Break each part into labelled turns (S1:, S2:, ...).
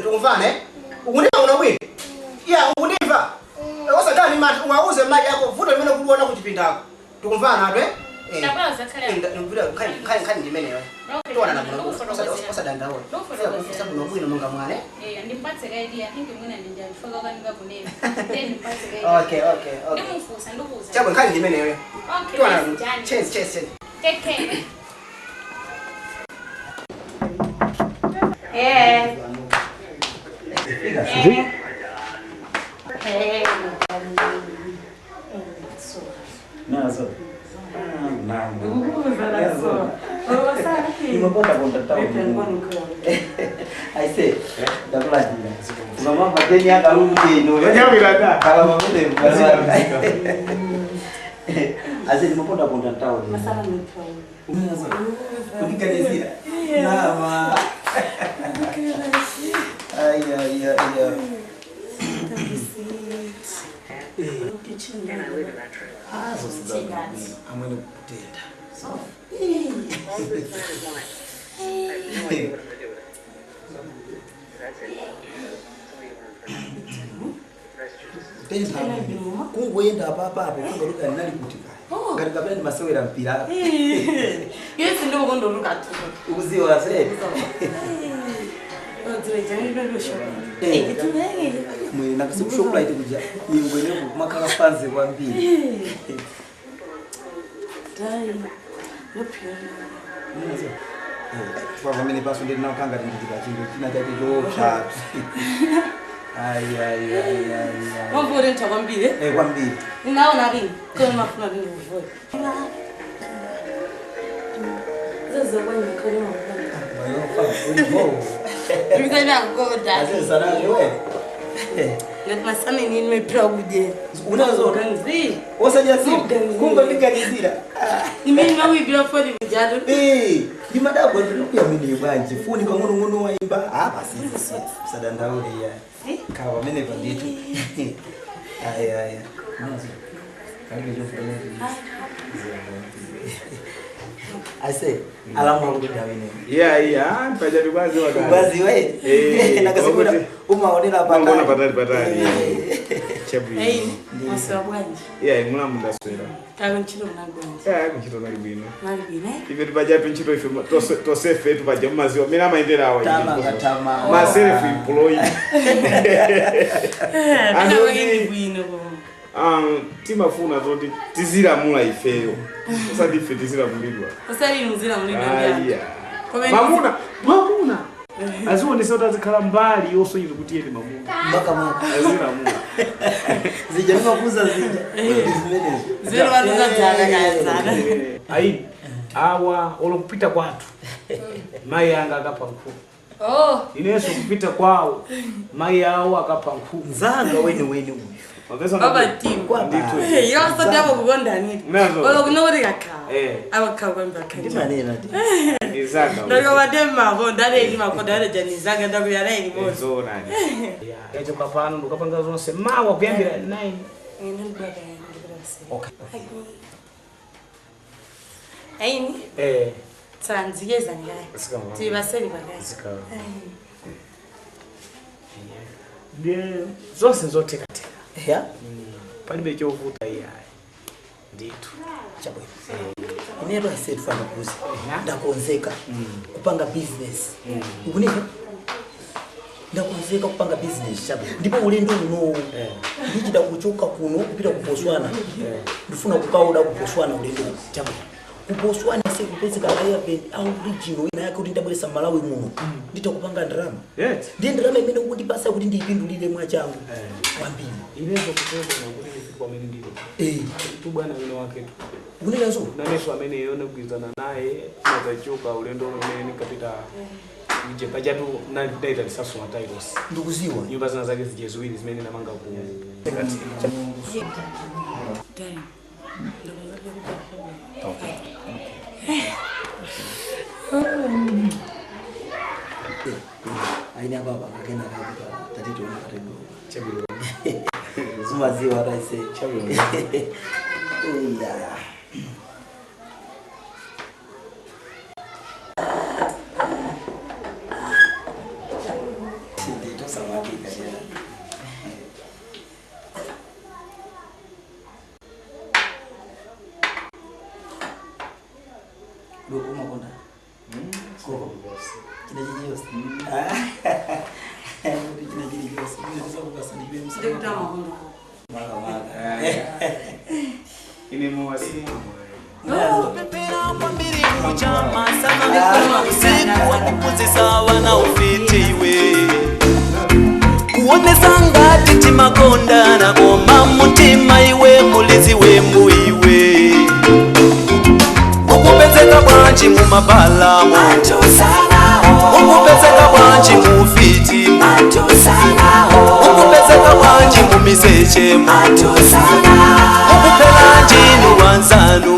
S1: tukumvane. Ukunipa unawini. Ya ukunipa. Wasakani mati unauze maji yako vuta limene kuona kuchipindako. Tukumvana atwe?
S2: Ndabaza kale.
S1: Ndivira khani ndimene wewe. Tona na muno. Osadanda wewe. Sababu unawini munga mwane.
S2: Ndipatse idea hingi mwina ndinjafaka kani babunene. Then ndipatse idea.
S1: Okay.
S2: Ndimufusa ndubuza.
S1: Chabo khani ndimene wewe.
S2: Okay.
S1: Tona. Chase.
S2: Take care. Yeah.
S1: I say, dakula jina. Mama madeni akarudi no. Kala mamule. Ase nimeponda ponda town.
S3: Masala ni town.
S1: Unaanza. Kudikanizira. Nama. Ay. So I'm going to put it. Kungoenda papa hapo kungoruka nali kutika. Ngati kapenda masewera mpira.
S3: Yes ndo kondoluka tu.
S1: Uziwa sasa. Mwe nakushukuru ite kuja. Ngwene kumakala fanze kwambiri.
S3: Dai. Lopia.
S1: Kwa mimi paso ndio nakanga nditika chingo kina chake josha. Ay.
S3: Mambo renta kwambiri?
S1: Kwambiri.
S3: Ninaona rini. Kwa mafuna rini mvua. Zaza bwana kwa mafuna. Mzee ngoda.
S1: Sasa sana wewe.
S3: Ngasana nini nimeproud.
S1: Unazo
S3: kanzi.
S1: Osaja si. Kumbe nikanizira.
S3: Mimi mawi bila fodi vijado.
S1: Ni madabo ndio mimi banje. Funi kwa ngono waimba. Basi. Sadanda ule ya. Kawa mimi banditu. Aya. Mwanzo. Karibu jofanya. I say, alamu wangu dawini.
S4: Yeah, mpaja bazi wa gani.
S1: Bazi wewe. Nakasema umaonela patani.
S4: Mbona patani. Chabu.
S3: Masabwanje.
S4: Yeah, mwana mndaswera.
S3: Kago nchiro nagwanje.
S4: Yeah, nchiro nalibino.
S3: Nalibine.
S4: Ibe tubaja tunchiro ife to safe tubaja maziwa. Mina maendera awa.
S1: Tama.
S4: Ma self employee.
S3: Ana wengine bwino.
S4: Timafuna zoti tizira mula ifeyo. Usadi ife tizira mulidwa.
S3: Usali muzira mulidwa.
S4: Mamuna. Azione sota zikhala mbali yoso yiri kuti yende mamuna.
S1: Maka.
S4: Azira mula.
S1: Zijamwa kuza zija.
S3: Zero waduka zana.
S4: Ai awa olokupita kwatu. Mai yanga akapa nkuu. Ineso kupita kwao. Mai yao akapa nkuu.
S1: Nzanga weni uyu.
S3: Baba team kwa ndito. Yo so dabo kugonda nini? Olo kunori gaka. Abaka kwamba kandi.
S1: Ndimanena ndi.
S4: Izanga.
S3: Ndio wadema bo ndale ni makodare jani zanga ndaku ya nini mo.
S4: Zo nani. Ya ejo kapano ndokapanga zonse mawa kuyambira 9. Okay.
S3: Aini? Tsanziyeza ngai. Tibaseli bagasi.
S4: Ndiye zonse zotekateka.
S1: Ya?
S4: Palibe chovuta iya. Nditu.
S1: Chabo. Inero asetu fana kuzi. Ndakonzeka kupanga business. Ukunika? Ndakonzeka kupanga business chabo. Ndipo ulendo uno. Ndichida kuchoka kuno kupita kuposwana. Ndifuna kukauda kuposwana ulendo chabo. Kuposwana sekupezeka kaya bendi au regional ina yake kuti ndabweresa Malawi muno. Nditakupanga drama. Ndiye drama imene kuti basa kuti ndipindulire mwa changu. Kwambiri.
S4: Inezo kutoka na kuti kwa mimi ndilo. Tu bwana wino wake tu.
S1: Unena zo?
S4: Na neso amene yone kuizana naye tunazachoka ulendo umene nikapita ije pajatu na data lisasu na titles.
S1: Ndukuziwa.
S4: Nyumba zina zake zijezuili zimene namanga ku.
S1: Aina baba kakena kabisa tatizo ni karibu.
S4: Chabu.
S1: Zuma ziwa raise.
S4: Chabu.
S1: Samapika jana. Lugu makonda. Koko. Kina jijos. Kina jijos. Ndio kukasa nibe msa.
S3: Ndio kutama makonda.
S1: Mara.
S4: Ini muwasi.
S5: Pepera mbiri mchama sana usiku wa kupuzisa wana ufitiwe kuonesa ngati timakonda na goma mutima iwe mulizi wembu iwe ukupezeka bwanji mu mabalamo ukupezeka bwanji mu fiti ukupezeka bwanji mu miseche ukupela njinu wanzanu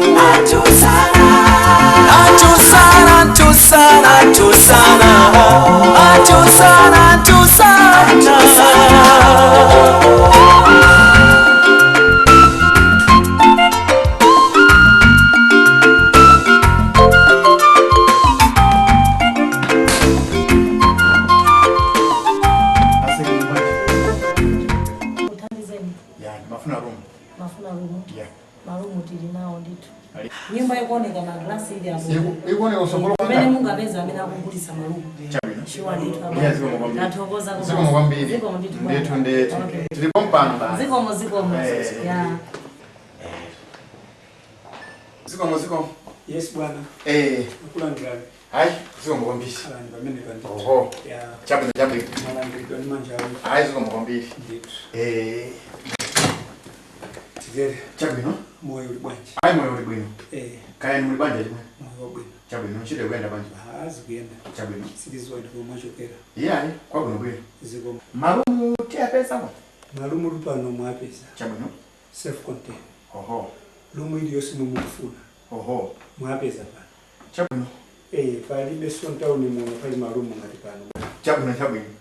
S6: Nyumba ikuoneka na glasi ile hapo. Ikuoneka usokolo kwanza. Mimi Mungu abeza amena kugulisa malugu. Shiwa nditu hapo. Natongoza kwa. Ziko mwambie. Ziko nditu. Ndetu. Tulipompana bana. Ziko mo. Ya. Ziko.
S4: Yes bwana. Nakula ngani?
S6: Hai, ziko mwambie.
S4: Mimi ndio.
S6: Oho.
S4: Ya.
S6: Chapu.
S4: Mala ndio manja.
S6: Hai, ziko mwambie.
S4: Tigere.
S6: Chapu no?
S4: Moyo ulibwanje.
S6: Hai moyo ulibwino. Kaya ni ulibwanje limwe.
S4: Moyo ulibwino.
S6: Chapu no chide kwenda banje.
S4: Zikuenda.
S6: Chapu no.
S4: Sikizwa ndiko mwacho kera.
S6: Yeah, kwa kuno bwino.
S4: Ziko.
S6: Malumu tia pesa mo.
S4: Malumu rupano mwa pesa.
S6: Chapu no.
S4: Self contained.
S6: Oho.
S4: Lumu ili yosi mumufuna.
S6: Oho.
S4: Mwa pesa pa.
S6: Chapu no.
S4: Pali beso ntauni mwa pali malumu ngati pano.
S6: Chapu no.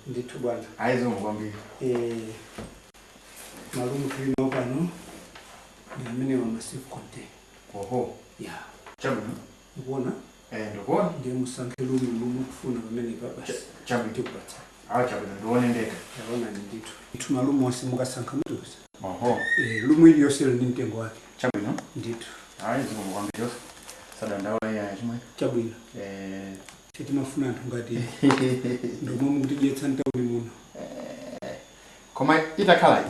S4: Nditu bwana.
S6: Aizo mwambie.
S4: Malumu tulino pano. Mimi wa massive content.
S6: Oho.
S4: Ya.
S6: Chabu no?
S5: Mbona?
S6: Ndokona.
S5: Ndiye musankelo lumu kufuna bamene baba.
S6: Chabu
S5: tupata.
S6: Chabu ndone ndeka.
S5: Yaona ni nditu. Ituma lumu wasimuka sanka mtuza.
S6: Oho.
S5: Lumu ili yose ni ntengo wake.
S6: Chabu no?
S5: Nditu.
S6: Zimo mwambe yose. Sada ndawa ya chimwe.
S5: Chabu ino. Cheti mafuna ntungati. Ndomo mutije tsanta muno.
S6: Koma itakalaji.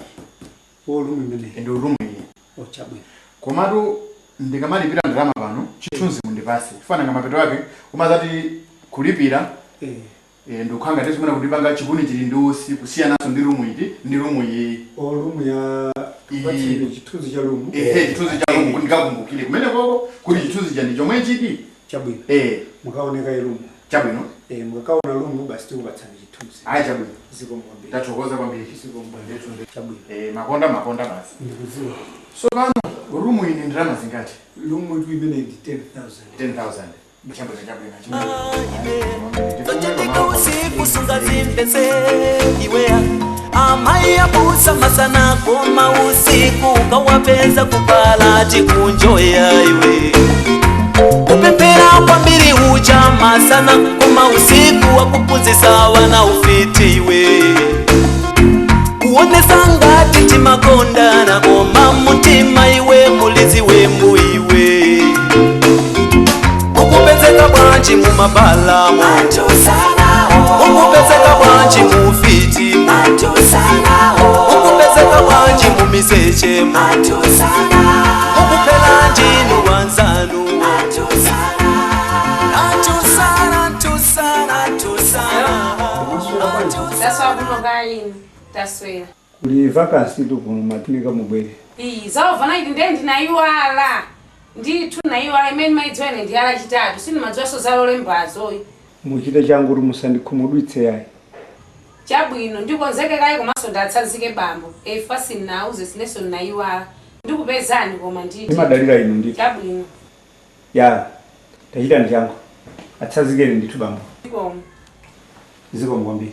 S5: Lumu mene.
S6: Ndo lumu iyi.
S5: Chabu.
S6: Komatu ndikamali pita ndrama pano chitunzi mundipasi kufana ngamapeto yake umazati kulipira ndukanga tezimuna kutibanga chikuni chili ndusi kusiyana naso ndi rumu iti ndi rumu iyi
S5: rumu ya bachiri chitunzi cha rumu
S6: chitunzi cha rumu ndikakumbukile kumene koko kuli chitunzi cha ndicho mwe chiki
S5: chabwino mukaoneka rumu
S6: chabwino
S5: mukaona rumu basi tukubatsana chitunzi
S6: chabwino
S5: zikomwambia
S6: tachokoza kwambiri
S5: zikomwambia chabwino
S6: makonda basi
S5: ndikuziwa
S6: so pano rumu ini ndrama zingati
S5: rumu tu ibene ndi 10,000 Tochetika usiku sunga zimpese iwea Amaya busa masana koma usiku kawapeza kupala tikunjoya iwe Kupepera kwa mbiri uja masana koma usiku wakupuzisa wana ufiti iwe Kuonesa ngati timakonda na koma mutima iwe mulizi wembu iwe Ukupezeka bwanji mu mabalamo Ukupezeka bwanji mu fiti Ukupezeka bwanji mu miseche Ukupela njinu wanzanu
S4: Kuli vacancy tu kuno matunika mubwere.
S3: Zaovana iti ndendi naiwala. Nditu naiwala imene maitwene ndiyala chitatu. Sini madzoso zalole mbazo.
S4: Muchita changu musandikhumudwitse yayi.
S3: Chabwino ndikonzeke kayi komaso ndatsanzike bambo. Fasi nauze sineso naiwala. Ndikupezani koma nditi.
S4: Imadalira ino nditi.
S3: Chabwino.
S4: Ya. Tachita nchangu. Atsazikeni nditu bambo. Ziko mwambi.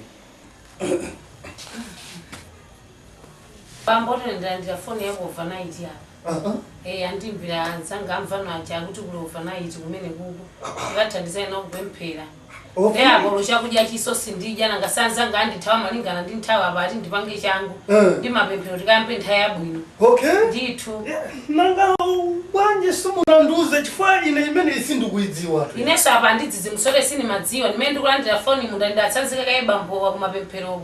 S3: Bambo ndandira phone yako overnight ya. Andimbira ansanga mfano acha kuti kule overnight kumene kuko. Ngathandisa ina kupemphera. Yabo chakudya chisosi ndija nangasanza ngandithawa malingana ndinthawa abati ndipange changu ndimapemphero tikampe nthaya bwino ndithu
S7: nanga bwanje simunanduze chifukwa ine imene isindikuidziwa
S3: ineso apa ndidzizi msole sini madziwa ndimene ndikulandira foni munda ndatsanzika kaye bambowa kumapemphero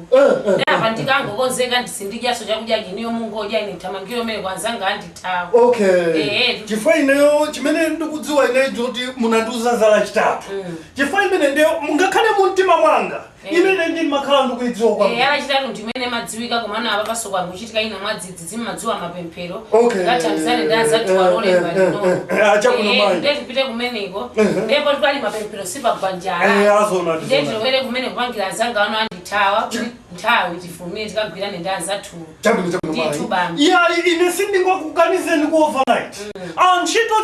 S3: ndapa ndikangokonzeka ndisindidyaso chakudya chiniyo mungodya ine thamangiro mene kwanzanga andithawa
S7: chifukwa ineyo chimene ndikudziwa ineyo kuti munanduza zala chitatu chifukwa imene ndiyo mungakhale mumtima mwanga imene ndi makhala ndikuidziwa kwa
S3: yala chitatu ndimene madziwika komana apa paso kwangu chitika ina mwadzidzi zimadziwa mapemphero ngathandizane ndazati walole balino ndeti pite kumeneko ndipo twali mapemphero sipa kwanjala ndeti lowere kumene kupangira zanga ano andithawa nthawi tifumire tikagwirane ndazathu ndithu bambo
S7: ine sindingakuganizeni ku overnight antchito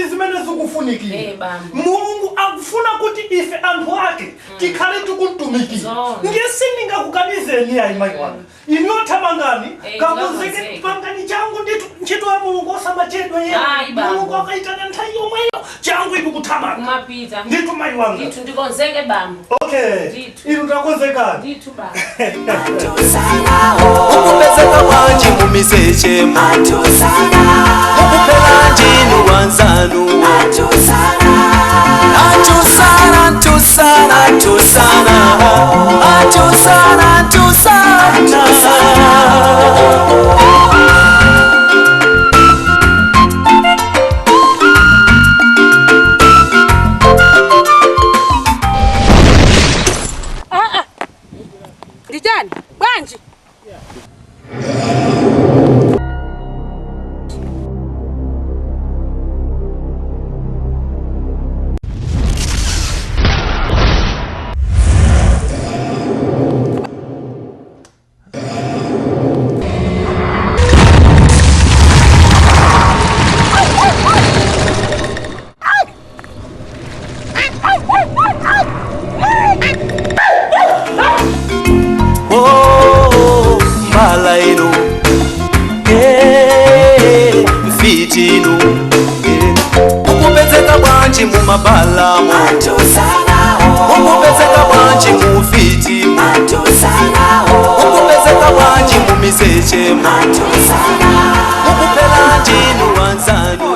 S7: zimene zikufunikira Mulungu akufuna kuti ife anthu ake tikhale tikumtumikira ndiye sindingakuganizeni ayi mayi wanga inothamangani kakonzeke pangani changu ndithu ntchito ya Mulungu osamachedwe Mulungu akaitana nthawi yomweyo changu ikuthamanga ndithu mayi wanga
S3: ndithu ndikonzeke bambo
S7: inu takonzekani
S3: ndithu bambo
S5: ukupezeka bwanji mumisechemo ukupela njinu wanzanu
S3: Lijani, bwanji ukupezeka bwanji mumabalamo ukupezeka bwanji mufitimu ukupezeka bwanji mumisechemo ukupela njinu wanzanu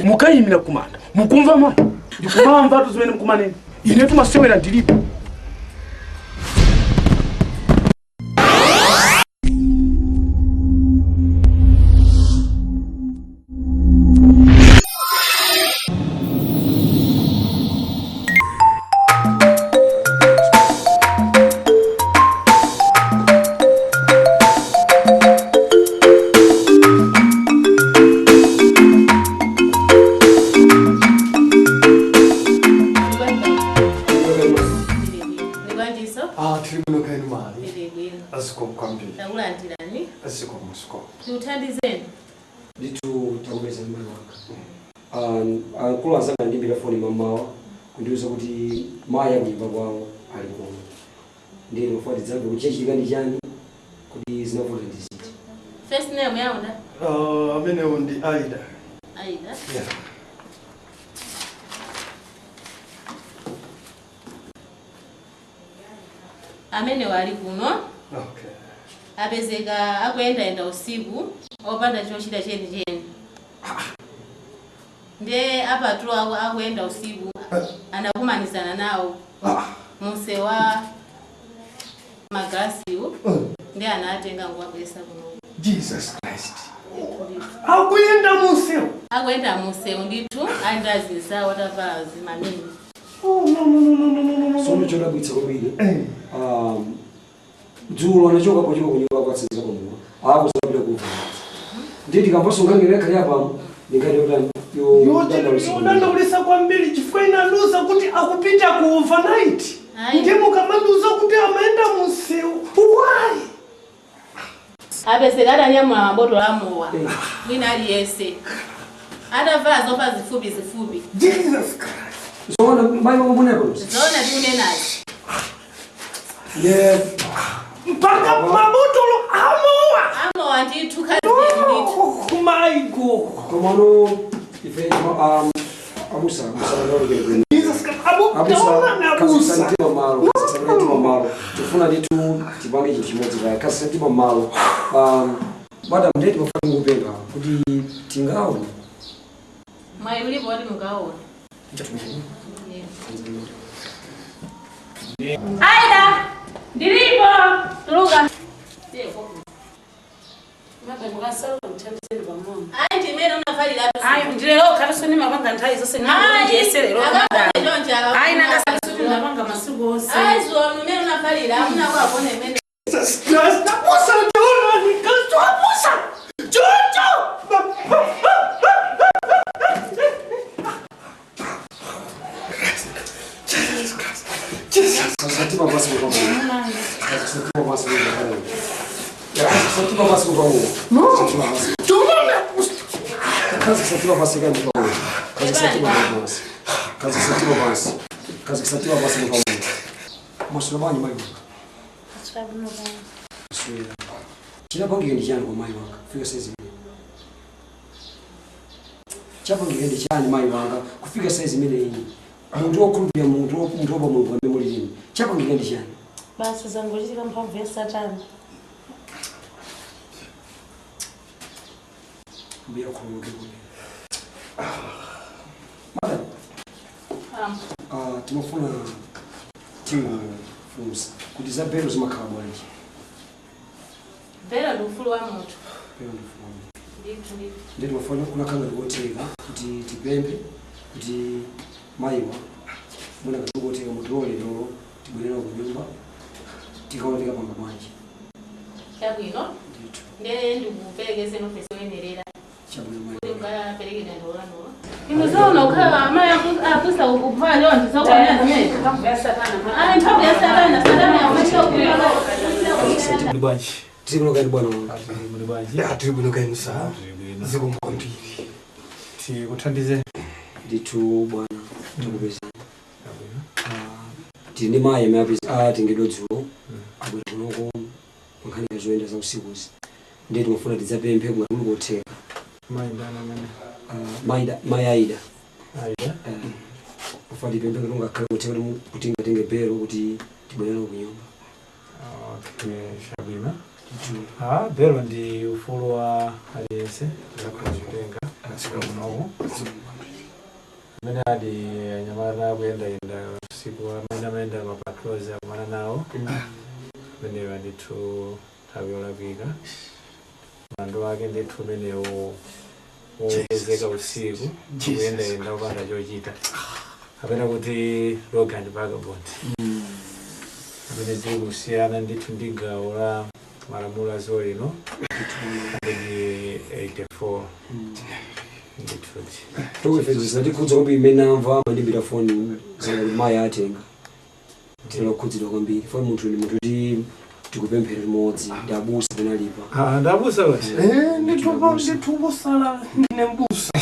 S7: mukayimira kumanda mukumva mwana ndikumva mvatu zimene mukumanene ine tumasewera ndilipo
S8: Ankulu asanga ndimbira foni mamawa kundiuza kuti maya kunyumba kwawo ali kuno ndiye mufati dzambe kuchechitika ndi chani kuti zinavuta ndiziti.
S2: First name yaunda?
S7: Amenewo ndi Aida.
S2: Aida?
S7: Yeah.
S2: amene wali kuno.
S7: Okay.
S2: Apezeka akuyenda usiku opanda chochita cheni. Nde apatu akuyenda usiku anakumanizana nawo muse wa magasiwo ndi anatenga ngwabwesa kuno.
S7: Jesus Christ. Akuyenda
S2: museu nditu andaziza watavala zimamini.
S7: No.
S8: So mucho ndabwitsa kwambiri. Dzulo anachoka pochiko kunyumba kwatsiza komuwa. Apo sabira kuva. Nditi kambosungangira kali apa ndikati kuti
S7: yo ndandolisa kwambiri chifukwa inaluza kuti akupita ku overnight. Ndimo kamaluza kuti amaenda museu. Why?
S2: Apezeka atanyamula maboto amowa. Mwina aliyese. Atavala zofa zifupi.
S7: Jesus Christ.
S8: Zona mbayo mboneko.
S2: Zona tiunenazi.
S8: Yeah.
S7: Mpaka mabotolo
S2: amowa ndithu kazi ndithu.
S7: Oh my God.
S8: Komano ife abusa lolo
S7: Jesus Christ. Abusa.
S8: Santima malo. Tufuna ditu tibange chimodzi kaya kasi santima malo. Madam ndeti bafuna ngupemba kuti tingaona.
S2: Mai ulipo wali mugaona. Aida! Ndiripo! Tuluka! Ai ndimene unafalira apo.
S3: Ai ndilero kalasoni mabanga nthawi zonse ndiyeserero. Ai nakasalisoni mabanga masiku onse.
S2: Ai zuwa mmene unafalira amuna kwakona imene.
S7: Jesus Christ. Abusa tona ni kasto abusa. Jojo. Jesus.
S8: Santima basi kwa Mungu. Santima basi kwa Mungu. Santima basi kwa Mungu. Kazi santima basi kwa Mungu. Kazi santima basi. Kazi santima basi. Kazi santima basi kwa Mungu. Mwasulabani mayo.
S3: Achabuno ba.
S8: Swira. Kila bangi ndi chani kwa mayo wanga. Fika size. Chabangi ndi chani mayo wanga. Kufika size mene hii. Muntu okulubya muntu oba Mungu ambe muri lini. Chabangi ndi chani.
S3: Basi zangu chitika mphamvu ya Satani.
S8: Mbira kuruke kule. Madam. Tumefuna timu fumsa. Kudiza bero zimakhala bwanji.
S2: Bero ndufulu wa moto.
S8: Bero ndufulu wa moto.
S2: Ndithu.
S8: Ndeti mafuna kuna kanga likoteka kuti tipembe kuti maiwa muna katokoteka mutole lero tibwerera ku nyumba tikaoneka panga bwanji.
S2: Chabwino.
S8: Ndithu.
S2: Ndele ndikuperekeze nofesi wenerera.
S8: Chabwino mai.
S2: Ngapeleke ndolano. Imuzona ukhala amaya akusa ukuphala yonke sokwenza manje.
S3: Mphamvu ya Satani.
S2: Ai mphamvu ya Satani Satani yamasha ukuphala.
S7: Ndi bwanji.
S8: Tikuloka ni bwana wangu.
S7: Ndi bwanji. Atibuloka imusa. Zikumkondi. Tikuthandize.
S8: Ndithu bwana tukupeza. Tindi mai amapeza tingedwa dzulo. Abwera kunoko nkhani zoenda za usiku zi. Ndeti mafuna tidzapemphe kuti mulikotheka.
S7: Mai ndana mene.
S8: Mai Aida.
S7: Aida.
S8: Ufali pembe kuti ngakhale kuti ngatenge bero kuti tibwerere ku nyumba.
S7: Okay, Shabina. Bero ndi ufulu wa aliyense zakuzitenga katika mnogo. Mene hadi nyamara kuenda siku maenda mapatrozi ya kumana nao. Mene wanditu tabiola viga. Mando wake nditu mene uwezeka usiku. Kuenda upanda jojita. Kapena kuti Rogan Vagabond. Mene zigu usiana nditu ndiga ula maramula zori no. Ndigi 84.
S8: Tokufezesa ndikudza kuti imene amva mandimbira foni za mai atenga. Tinokudzidwa kwambiri. Foni munthu ndi munthu kuti tikupemphera limodzi ndabusa kunalipa.
S7: Ndabusa kuti. Nditubusala ndine mbusa.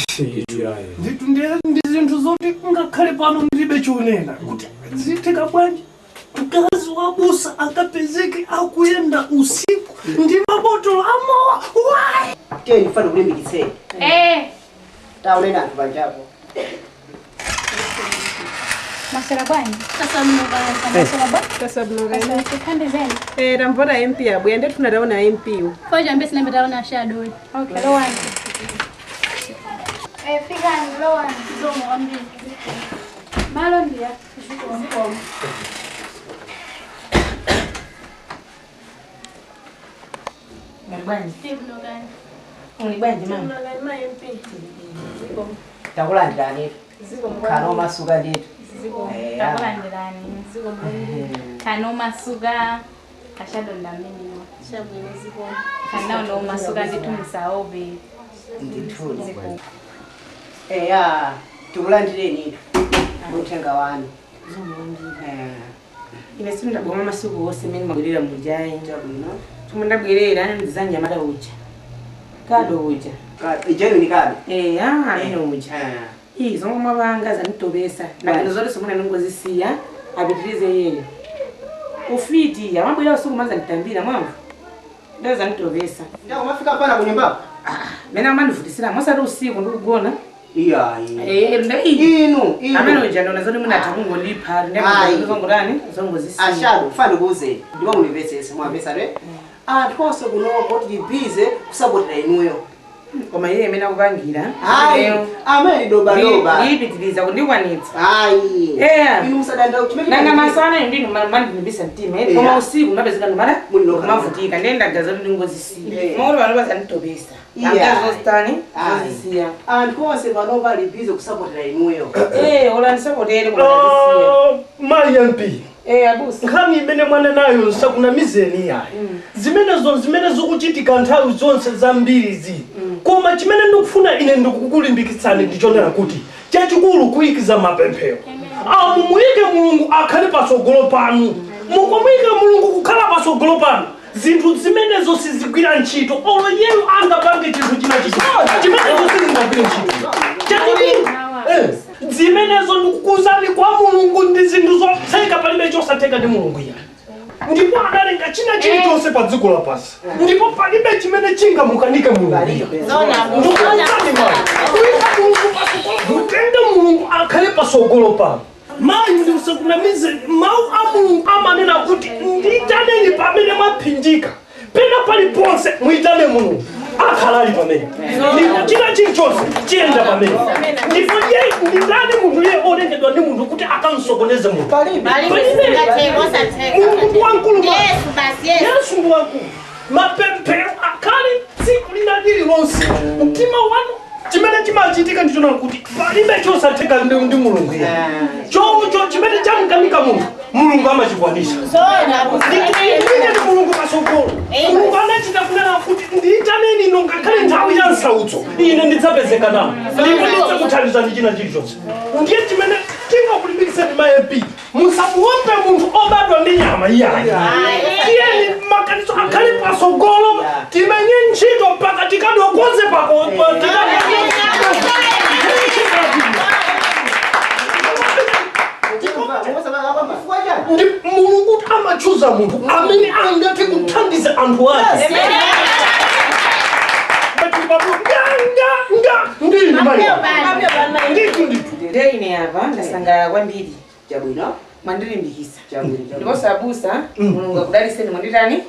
S7: Ndi zinthu zoti ngakhale pano ndilibe chionera kuti zitika bwanji. Mkazi wa busa akapezeke akuyenda usiku ndi mabotolo amowa. Why?
S1: Teni fana kulimbikitse.
S2: Eh.
S1: Taulena anthu panjapo.
S9: Masera bwanyi? Sasa mnoga. Masera bwanyi?
S10: Sasa mnoga.
S9: Sasa kande zenu.
S10: Tambona MP ya bwende tunadaona MP u.
S9: Foja mbesi nembe daona shadow. Okay, Lowan. Fika Lowan. Zomo ambi. Malo ndia. Shuko.
S3: Mbani.
S9: Mnoga.
S3: Unibanje mama.
S10: Mnoga MP.
S11: Takula ndani. Kano masuga nditu.
S9: Takula ndani. Kano masuga kashado ndamini.
S10: Shabwini ziko.
S9: Kana no masuga nditu misaobe.
S11: Nditu. Ya, tukulandire nitu. Mutenga wani.
S3: Ine simunda boma masuku wose meni magulira mujaye njabwino. Tumunda bwirera ndizanya mada uja. Kado uja.
S11: Ijeyo ni kado.
S3: Ino uja. Izo mabanga zanitobesa. Nakino zole somuna nongozi siya abitirize yeye. Ufiti ya mambo ya usiku manza nitambira mwangu. Ndio zanitobesa.
S11: Ndio umafika hapa na kunyumba?
S3: Mena mani futisira mosa ro usiku ndikugona.
S11: Iya.
S3: Inu. Ameno ujando nazoni muna tamungo lipari. Ndiko ngorani zongozi siya.
S11: Ashado fano buze. Ndiwa university mwabesa re. Twose kunoko tibize kusabotera inuyo.
S3: Koma yeye mena kubangira.
S11: Ameli doba.
S3: Yipitiliza kundikwanitsa.
S11: Inu musadanda uchimeki.
S3: Nanga masana ndino mani nibisa ntima. Koma usiku mabezeka ndumara mavutika ndenda gazo ndingozi siya. Moro bano bazanitobesa. Ngazostani zozisiya.
S11: Twose vanova libize kusabotera inuyo.
S3: Ola nisabotere kwa
S7: Mali MP.
S3: Abusi.
S7: Nkhani imene mwana nayo nsakuna mizeni yayi. Zimene zokuchitika nthawi zonse zambirizi. Koma chimene ndikufuna ine ndikukulimbikitsani ndichonera kuti chachikulu kuyikiza mapemphero. Mumuyike Mulungu akhale pasogolo panu. Mukomuyike Mulungu kukhala pasogolo panu. Zinthu zimenezo sizigwira ntchito. Olo yeyo angapange chinthu china chichi. Chimenezo sizingagwira ntchito. Chachikulu. Zimenezo ndikukuzani kwa Mulungu ndi zinthu zotheka palibe chosatheka ndi Mulungu ya. Ndipo adalenga china chilichonse pa dziko lapansi. Ndipo palibe chimene chingamukanike Mulungu. Mutende Mulungu akhale pasogolo pano. Mayi ndiusakunamize mawu a Mulungu amanena kuti nditaneni pamene mwaphinjika. Pena paliponse muitane Mulungu. Akhalali pamene. Ndipo china chilichonse chiyenda pamene. Ndipo ye nditane munthu ye olengedwa ndi munthu kuti akamsokoneze Mulungu. Palibe. Mulungu wankulu. Yesu ndi wankulu. Mapemphero akhale tsiku lina lililonse. Mtima wanu chimene chimachitika ndichona kuti palibe chosatheka ndi Mulungu ya. Chocho chimene chamukanika munthu Mulungu amachikwanisa. Ndi Mulungu pasogolo. Mulungu anachita kunena kuti ndiitaneni ino ngakhale nthawi ya nsautso ine ndidzapezeka nawo. Ndipo ndidzakuthandizani china chilichonse. Ndiye chimene tingakulimbikitseni ma-MP. Musamuope munthu obadwa ndi nyama iyayi. Tiyeni maganizo akhale pasogolo timenye ntchito mpaka tikadokoze pako. Ndi Mulungu amachuza munthu amene angathe kuthandiza anthu ake.
S3: Ndine apa ndasangala kwambiri.
S11: Chabwino.
S3: Mandilimbikisa. Ndiposa abusa Mulungu akudaliseni mwanditani.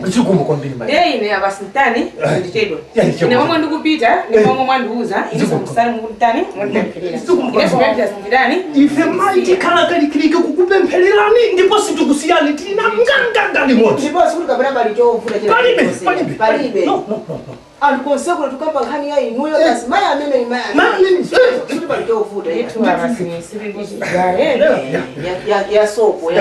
S7: Zikomo kwambiri mai.
S3: Ine apa sintani nditedwa. Ine momwe ndikupita ndi momwe mwandiuza ine samusani mwanditani mwandipempherera. Ine sokapita sindani.
S7: Ife mai tikhala kalikilike kukupemphererani ndipo situkusiyani tina nganganga limodzi.
S11: Ndipo sikuli kabira bali chovuta chena. Palibe. No. Alikonseko tukamba nkhani ya inuyo basi maya amene imaya. Sikuli bali chovuta
S3: yetu abasini siri ndijaya.
S11: Ya sopo.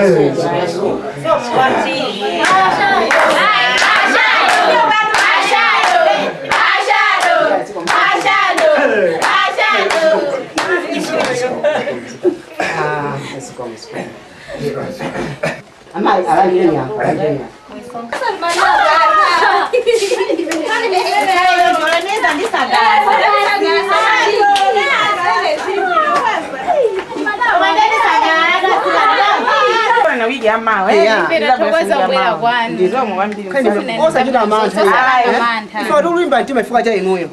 S11: Amai alangireni hapa.
S3: Na wiki
S6: ya mawe.
S9: Ndatokoza kubwera kwanu.
S6: Ndizo mwambiri.
S11: Osachita mantha. Ifa tulimba ntima ifuka cha inuyo.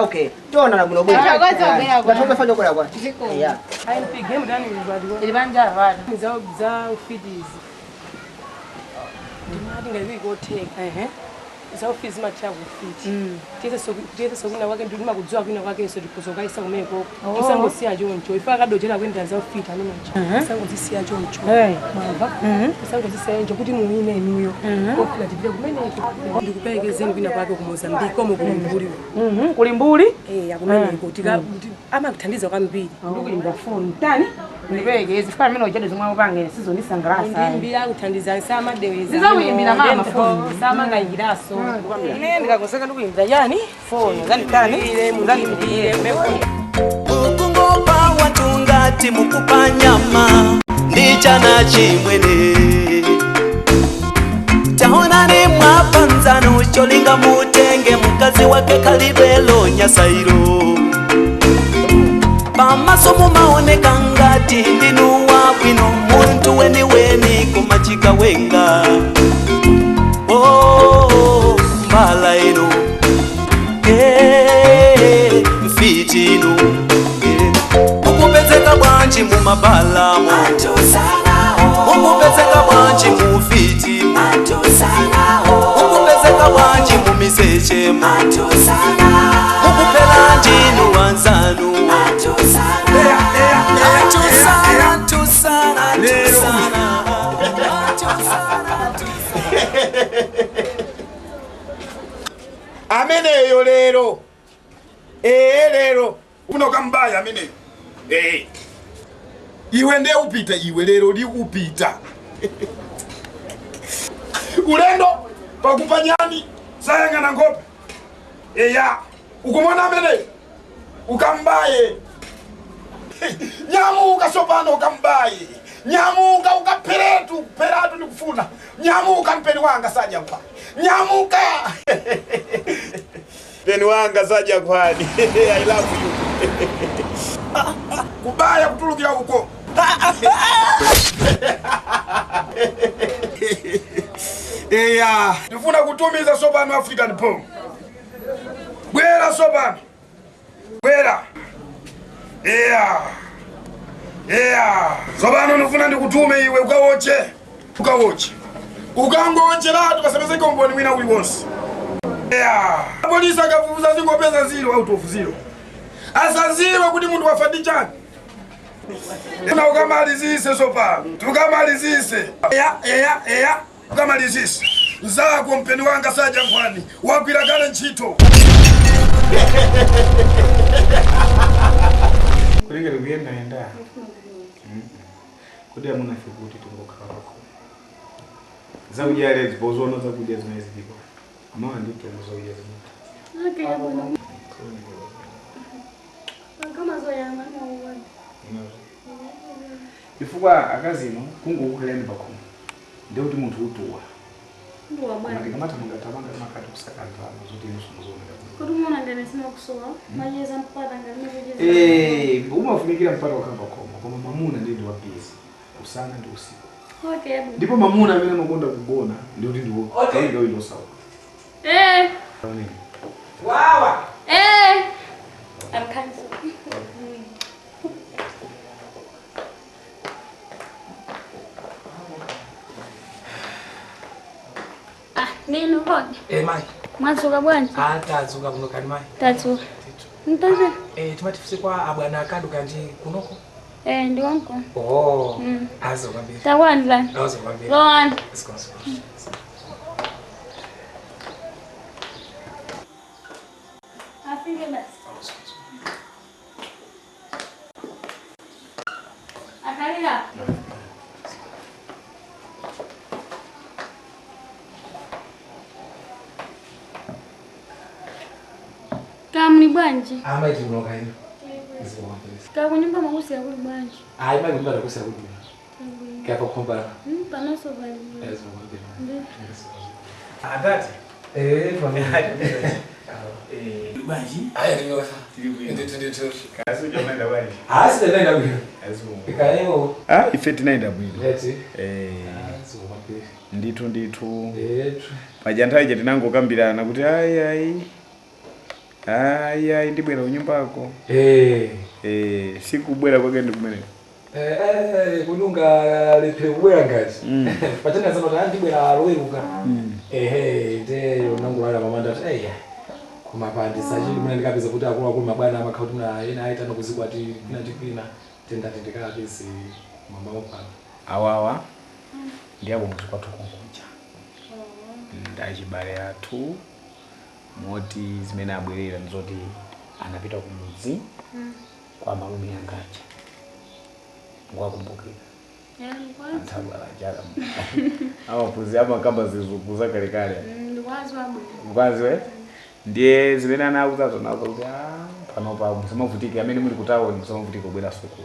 S11: Okay. Tona na bunobwe.
S9: Ndatokoza kubwera kwanu.
S11: Ndatokoza fanya kubwera kwanu. Yeah.
S10: IMP game ndani ngibadwa.
S6: Ilibanja vana.
S10: Za ufidis. Ndimati ngayikoteka. Za office macha kufiti. Tese sokuna kwake ndima kudzwa kwina kwake so ndikuzokaisa kumeko. Isangosiya choncho. Ifa kadojera kwenda za ufiti ano macha. Isangosiya choncho. Mava. Isangosiya choncho kuti muine inuyo. Kokula tipite kumeneke. Ndikuperekezeni kwina kwake ku Mozambique komo kulimbuli.
S6: Kulimbuli?
S10: Akumeneko tika amakuthandiza kwambiri.
S6: Ndikuimba phone tani? Ndipelekeze fika mina ujade zomwe upangene sizonisangalasa.
S10: Ndimbi akuthandiza sama deweza.
S6: Sizokuyimbira mama phone.
S10: Sama ngayiraso.
S6: Ine ndikakoseka ndikuimbira yani phone zanditani muzangimbire
S5: ukungopa watu ngati mukupa nyama ndichana chimwene taonani mwapanzano cholinga mutenge mukazi wake kalibelo nyasairo pamaso mumaoneka ngati ndinu wabwino muntu weni kumachika wenga mbala ino mfiti ino ukupezeka bwanji mu mabalamo ukupezeka bwanji mu fiti ukupezeka bwanji mu misechemo ukupela njinu wanzanu
S12: amene yo lero lero unoka mbaya amene iwe nde upita iwe lero li upita ulendo pakupanyani sayanga na ngope ukumona amene ukambaye nyamuka sopano ukambaye nyamuka ukaperetu peratu nikufuna nyamuka mpeni wanga saja kwa nyamuka mpeni wanga saja kwani I love you kubaya kutulukira uko nifuna kutumiza sopano African Pom bwera sopano bwera sopano nifuna ndikutume iwe ukawoche ukangocheratu kasemezeke umboni wina uli wonse polisi akafufuza zingopeza zero out of zero asaziro kuti muntu wafadi chani na ukamalizise sopano tukamalizise ukamalizise zako mpeni wanga saja nkwani wakwira kale ntchito
S4: kulengera kuyenda yenda kudi amuna fikuti tungokhala wako zaujale zibozono zakuja zimezi zipo ama ndito mzoya zimezi
S9: kama zoya mama
S4: ifukwa akazino kungokukhuleni bakho ndio kuti muntu utuwa
S9: ndo wabana
S4: ndikamata mungatabanga makati kusakantana zoti musumuzona
S9: kuti muona ndene sina kusowa majeza mpata ngani kujeza
S4: umafunikira mpata wakamba koma koma mamuna ndi wabisi usana ndi usiku
S9: okay
S4: ndipo mamuna amene amakonda kugona ndio kuti ndiwo ndio ilo sawa
S12: wawa
S9: I'm cancel nini ukhona
S13: mai
S9: mwazuka bwanji
S13: tazuka kuno kali mai
S9: tazuka ntaze
S13: timatifise kwa abwana akaduka ndi kunoko
S9: ndikonko
S13: azokwambiri
S9: takwandilani
S13: azokwambiri
S9: lowani afike basi akalila kamni bwanji
S13: ama itiunoka ino
S9: kakunyumba makusi ya kuli bwanji
S13: ima nyumba takusi ya kuli kapa kumbana
S9: panoso bali
S13: adati familia
S1: Baji?
S13: Aya ndio. Ndio.
S4: Kazi unaenda wapi?
S13: Asi ndio ndio.
S4: Azu.
S13: Kayo.
S4: Ife tinaenda bwino.
S13: Eti.
S4: Nditu. Pajantaje tinango kambirana kuti ai ndibwera kunyumba yako. Sikubwera kwake ndikumene.
S13: Kulunga lepe kubwera ngazi. Pachana zama tandi bwera aloweruka. Ndeyo nangulala mamanda ati kumapandi sajili muna ndikapeza kuti akulu mabwana amakauti muna ena aita nokuzikwati kwina tenda tendekala bisi mama opa.
S4: Awawa. Ndiabo muzikwato kunja. Ndachibale athu moti zimene abwerera nzoti anapita kumudzi kwa malume yangacha. Ngwakumbukira. Antabala jala. Amapuzi amakamba zizukuza kale kale. Ngwazwe. Ndiye zimene anauzazo nazo kuti panopa musamavutike amene muli kutaoni musamavutike kubwera soko.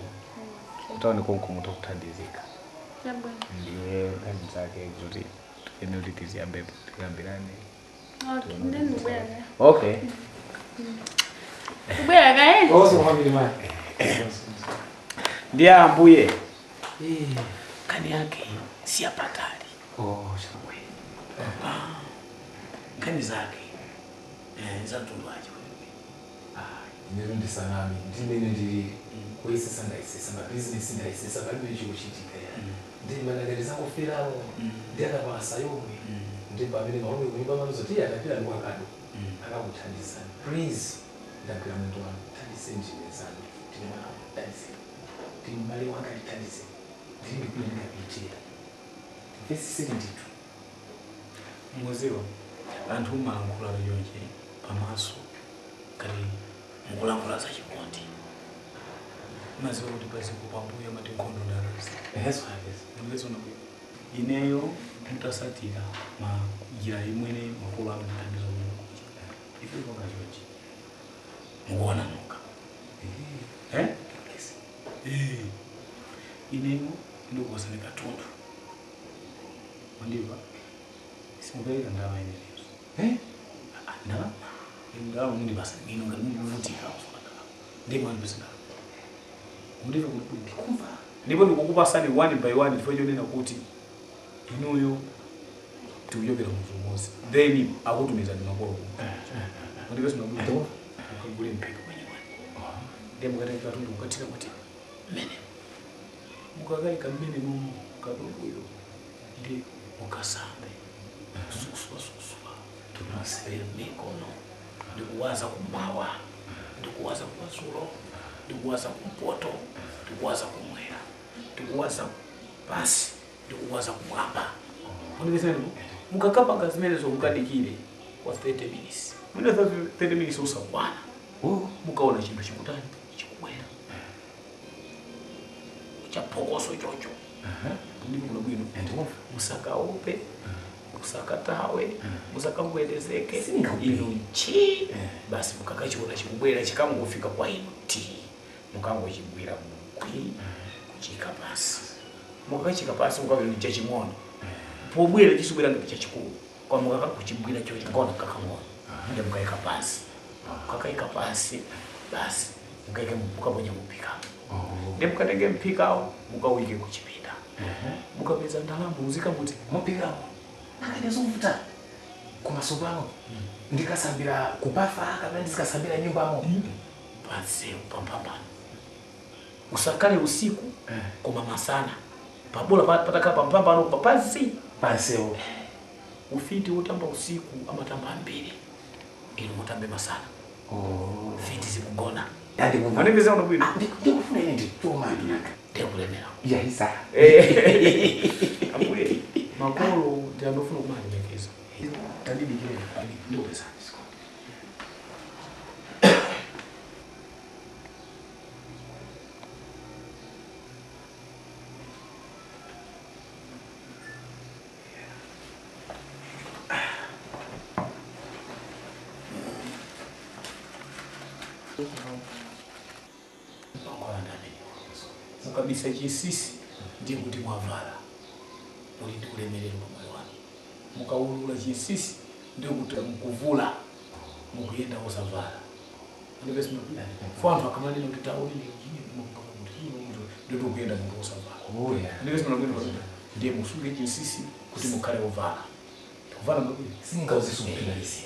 S4: Kutaoni konko mutokuthandizika. Ndiye kazi zake kuti ene ulitiziyambe tikambirane. Okay.
S2: Kubwera kae?
S13: Oso family man.
S4: Ndiye ambuye. Kani yake si apatali.
S13: Shangwe.
S1: Kani zake. Zatulwaje.
S13: Nero ndisanami. Ndimene ndiri kuisisa ndaisisa business ndaisisa bali chikuchitika ya. Ndimana zangu filao. Ndiana basa yomwe. Ndimba bene maombe kunyumba mazotia atapira ni wakado. Akakuthandisa. Please ndakira muntu wangu thandise njini sana. Timwana thandise. Timbali wanga thandise. Ndiri kulinga bitia. This is it.
S1: Muziwa anthu mankula yonje pamaso kali mukulangula za chikondi. Maziwa kuti basi kupambuya mati nkhondo ndarusi.
S13: Yesu hafiz.
S1: Ndizo nakuyo. Ineyo mutasatira njira imwene makulu amuthandizo Mulungu. Ife konga chonje. Mukuona nuka. Ineyo ndikuwasani katundu. Ndiba. Simubeleka ndawa ine. Ndawa mundi basa ngino ngamuvutika usonaka. Ndimo ndibisana. Mundive kuti kumva. Ndipo ndikukupasani one by one ndifojo nena kuti inuyo tiyobera muzumozi. Then akutumiza ndi makolo. Mundive sinabuto. Akugule mpeka kwenye wani. Ndemo kataka tundu ukatira kuti mene. Mukagalika mene mumu kadogo ndi ukasambe. Suswa. Tunasema mikono. Ndikuwaza kumawa. Ndikuwaza kumazulo. Ndikuwaza kumpoto. Ndikuwaza kumwera. Ndikuwaza basi. Ndikuwaza kumwamba. Ndikuwaza mukakapa ngazimene zokukadikire kwa 30 minutes. Mwina 30 minutes usakwana. Mukaona chimba chikutani chikubwera. Chapokoso chocho. Ndipo kuna bwino. Musakaope. Musakatawe. Musakangwelezeke. Ino chi. Basi mukakachiona chikubwera chikamufika kwa ino ti. Mukangochibwira mukwi. Kuchika pasi. Mukakachika pasi mukabwira chaching'ono. Pobwera chisubwira ndi chachikulu. Kwa mukakakuchibwira chocho ngona kakang'ono. Ndio mukaika pasi. Mukakaika pasi. Basi mukaike mukaponya mupika. Ndio mukatenge mpikao mukawike kuchipinda. Mukapeza ndalama muzika kuti
S13: mupika. Akanezovuta kumasopano ndikasambira kupafa kana ndikasambira nyumbamo
S1: basi pampamba usakale usiku koma masana pabola pataka pampamba no papazi
S13: paseo
S1: ufiti utamba usiku ama tamba mbili ili mutambe masana fiti zikugona
S13: ndi kumva
S1: ani vizao ndobwino
S13: ndikufuna ine nditoma
S1: ndikulemera
S13: ya isa
S1: ambuye makolo ndiyandofuna kumali mekeza tadidi kile ndio pesa mukabisa chisisi ndiye kuti mwavala muri ndikulemerera moyo wanu mukaulula chisisi ndiye kuti mukuvula
S13: mukuyenda osavala ndibe simapira fantu akamali kuti tauli ndio kuyenda mundu osavala ndibe simapira ndiye musunge chisisi kuti mukhale ovala kuvala mukuli singawuzisungela lisi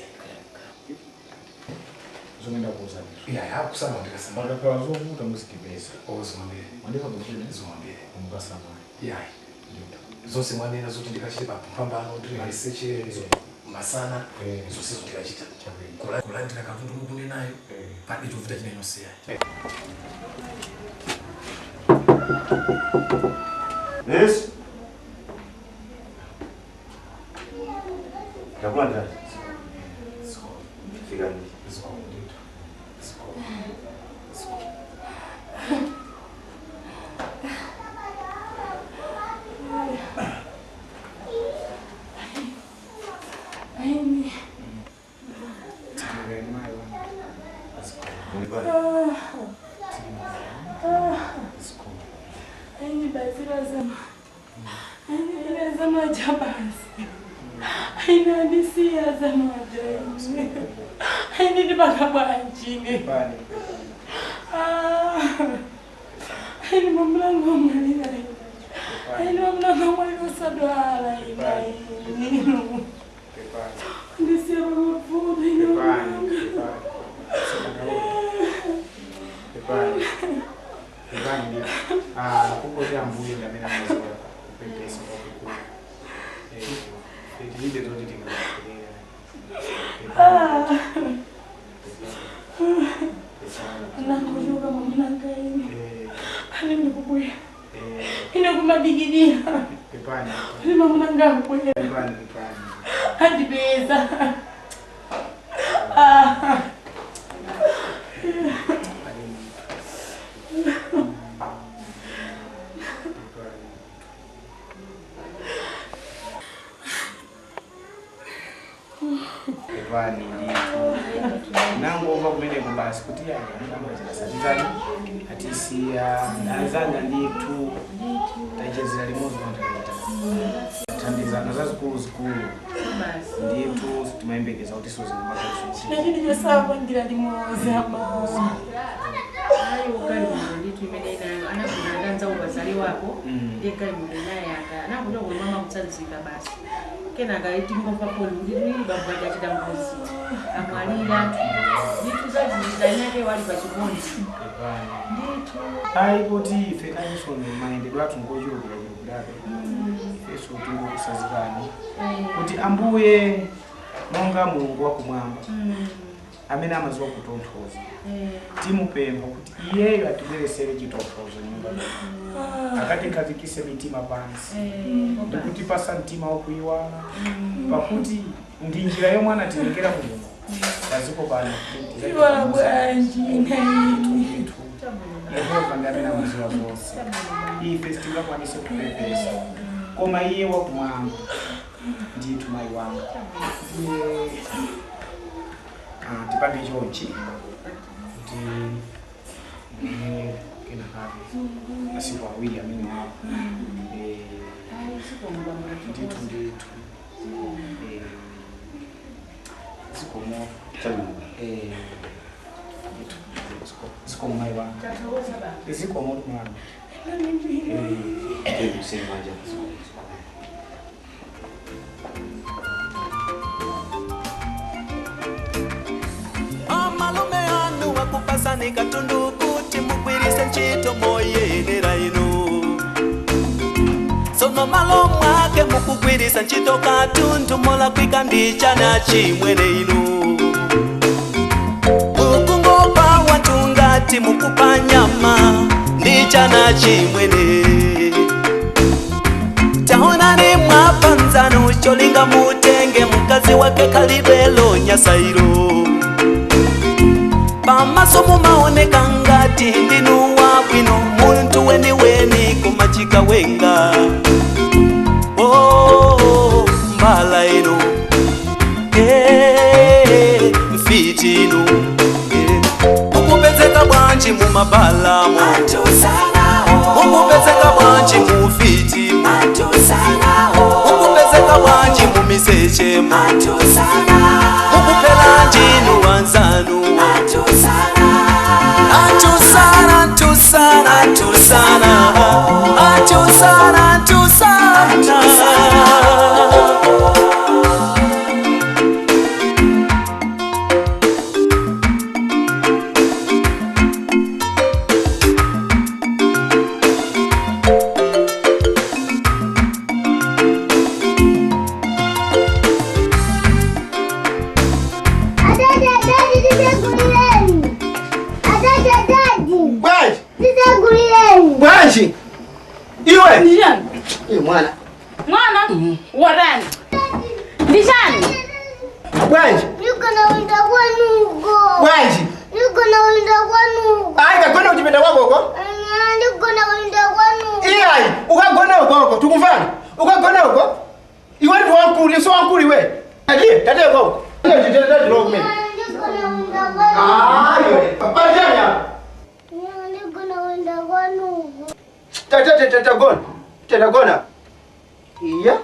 S13: zongenda kuza ya kusama ndikasama ndakala zovuta musikipesa ozimambire mandika bukile zomambire umukasama ya zose mwanena zoti ndikachite papambano ndiri research masana zose zoti ndikachita kulandira katundu mukune nayo padi tovuta china inosiya
S4: Yes. Kakulanda. Figani. Nango kumene kubasi kuti yani atisiya azanga nditu tachezera limozi kontra tandizana zazikulu nditu timayembekeza kuti sozi mbaka
S10: Ndine saba ngira limozi amazi
S14: ayo kali nditu imene ina anakudanza ubazali wako ndeka imene yaka nakuno mama mutsanzika basi kena gaiti ngomba poli ndiri babwaja chidangozi amwalira nditu zazizanyake wali pachikondi nditu
S4: aipoti ife kanyisoni maendedwe athu ngochulukira chulukirabe ifeso tingokusazikani kuti ambuye monga mulungu wakumwamba amene amaziwa kutonthoza timupempha kuti iyeyo atibweresere chitonthozo nyumba akatikazikise mitima pansi ndikuti pasa mtima wokuyiwala pakuti ndi njira yomwe anatilekera mulungu paziko pano
S10: iwala bwanji
S4: Yehova ndi amene amaziwa zonse ife sitingakwanise kupepesa koma iye wakumwamba ndithu mayi wanga tipange chonchi kuti kena kati masiku awiri amene wapo ndithu zikomo zikomo mayi wanga zikomo mwana
S5: amalume anu wakupasani katundu kuti mugwirise ntchito moyenera inu sono malo mwake mukugwirisa ntchito katundu molakwika ndi chana chimwene inu mukungopa wanthu ngati mukupa nyama ndi chana chimwene taonani mwapanzanu cholinga mutenge mkazi wake kalibelo nyasairo pamaso mumaoneka ngati ndinu wabwino muntu weni kumachika wenga mbala ino mfiti ino mukupezeka bwanji mumabalamo mukupezeka bwanji mufiti mukupezeka bwanji mumiseche mukupela njinu
S11: Nijani? Mwana.
S3: Mwana? Warani. Nijani?
S11: Bwanji.
S9: Yuko na winda kwa nugo.
S11: Bwanji.
S9: Yuko na winda kwa nugo.
S11: Kakona uchipenda kwako huko?
S9: Yuko na winda kwa nugo.
S11: Iyai, ukagona huko tukumfana. Ukagona huko? Iwe ni wankuli, so wankuli we. Tate huko. Ndio jitenda ndio mimi.
S9: Yuko na winda kwa nugo.
S11: Yule. Papa jana.
S9: Yuko na winda kwa nugo.
S11: Tata gona. Iya.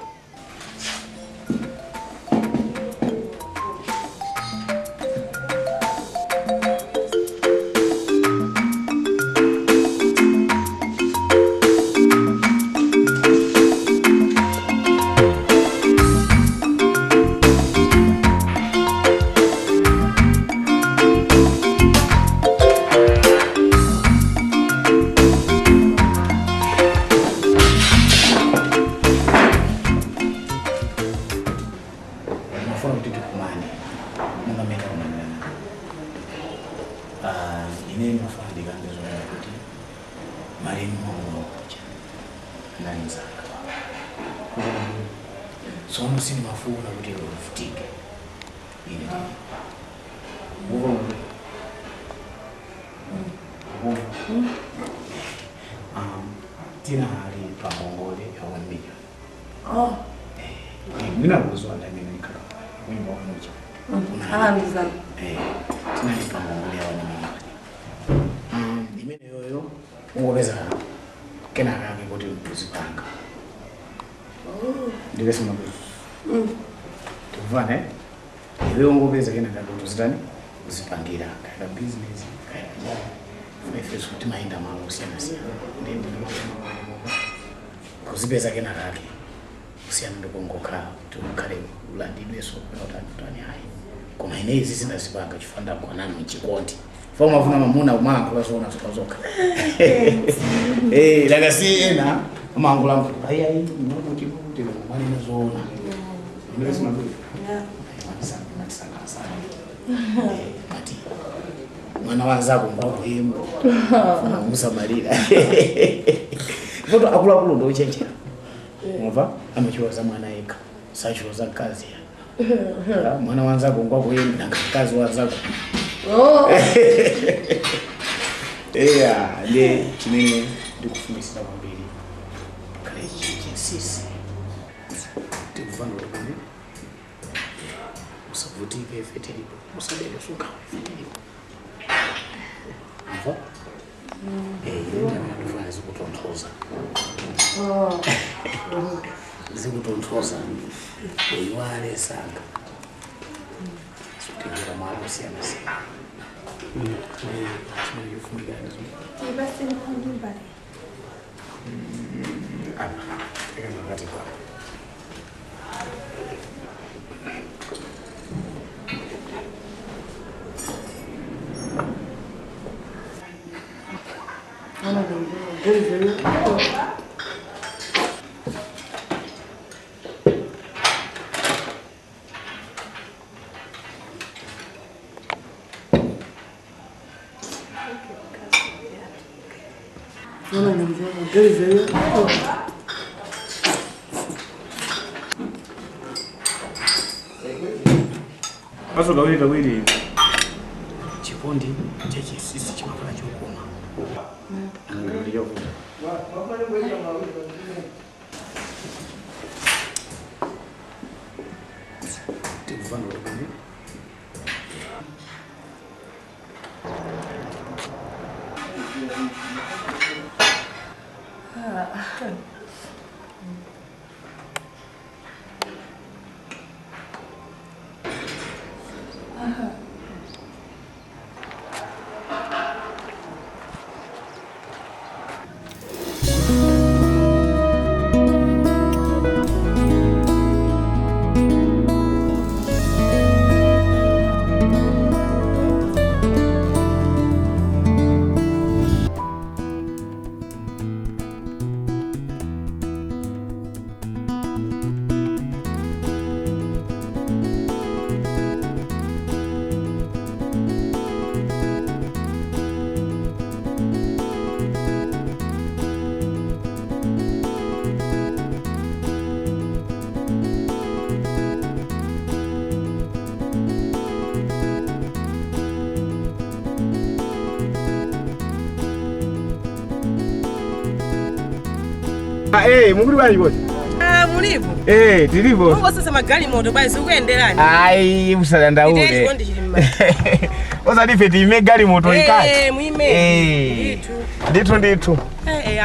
S1: Sono sini mafuna kuti ufutike. Ine. Tina hali pamongole ya 1 million. Nina kuzwa ndani nikala. Wimbo mmoja.
S6: Mzana.
S1: Tina ni pamongole ya 1 million. Imene yoyo ungopeza kena kake kuti tuzipanga. Ndike sima kuti. Tuvane. Iwe ungopeza kena kake tuzitani uzipangira kaya business kaya Mefeso kuti maenda malo siyana siyana. Ndende kuzipeza kena kake. Usiyana ndokongoka tukale ulandidwe so utani hai. Koma inezi sinazipanga chifanda kwa nani mchikondi. Foma vuna mamuna umangu lazona zoka. Laga sina umangu langu. Ai kuti mwana nazona. Ndese mabuli. Sana. Mati. Mwana wanzako ngwako yemo. Musamalira. Foto akula ndo chenjera. Umva amechoza mwana eka. Sachoza kazi ya. Mwana wanzako ngwako yemo na kazi wanzako. Ndiye chimene ndikufundisira kwambiri kale sisi tikufana kuti usavutike fetilipo usabele suka fetilipo mva ndifuna zikutonthoza zikutonthoza iwale sanga sutingira malo siyana
S9: Basi ni nyumbani.
S4: Paso kawiri
S1: chikondi chechi sisi chimafuna chokoma. Angalia huko. Tikufana kuti
S4: mukuli bali bose.
S10: Mulipo.
S4: Tilipo.
S10: Mungu sasa magali moto basi ukuendelani.
S4: Ai, usadandaule.
S10: Ndezi kondi chilima.
S4: Osadife time gali moto ikati.
S10: Muime.
S4: Nditu.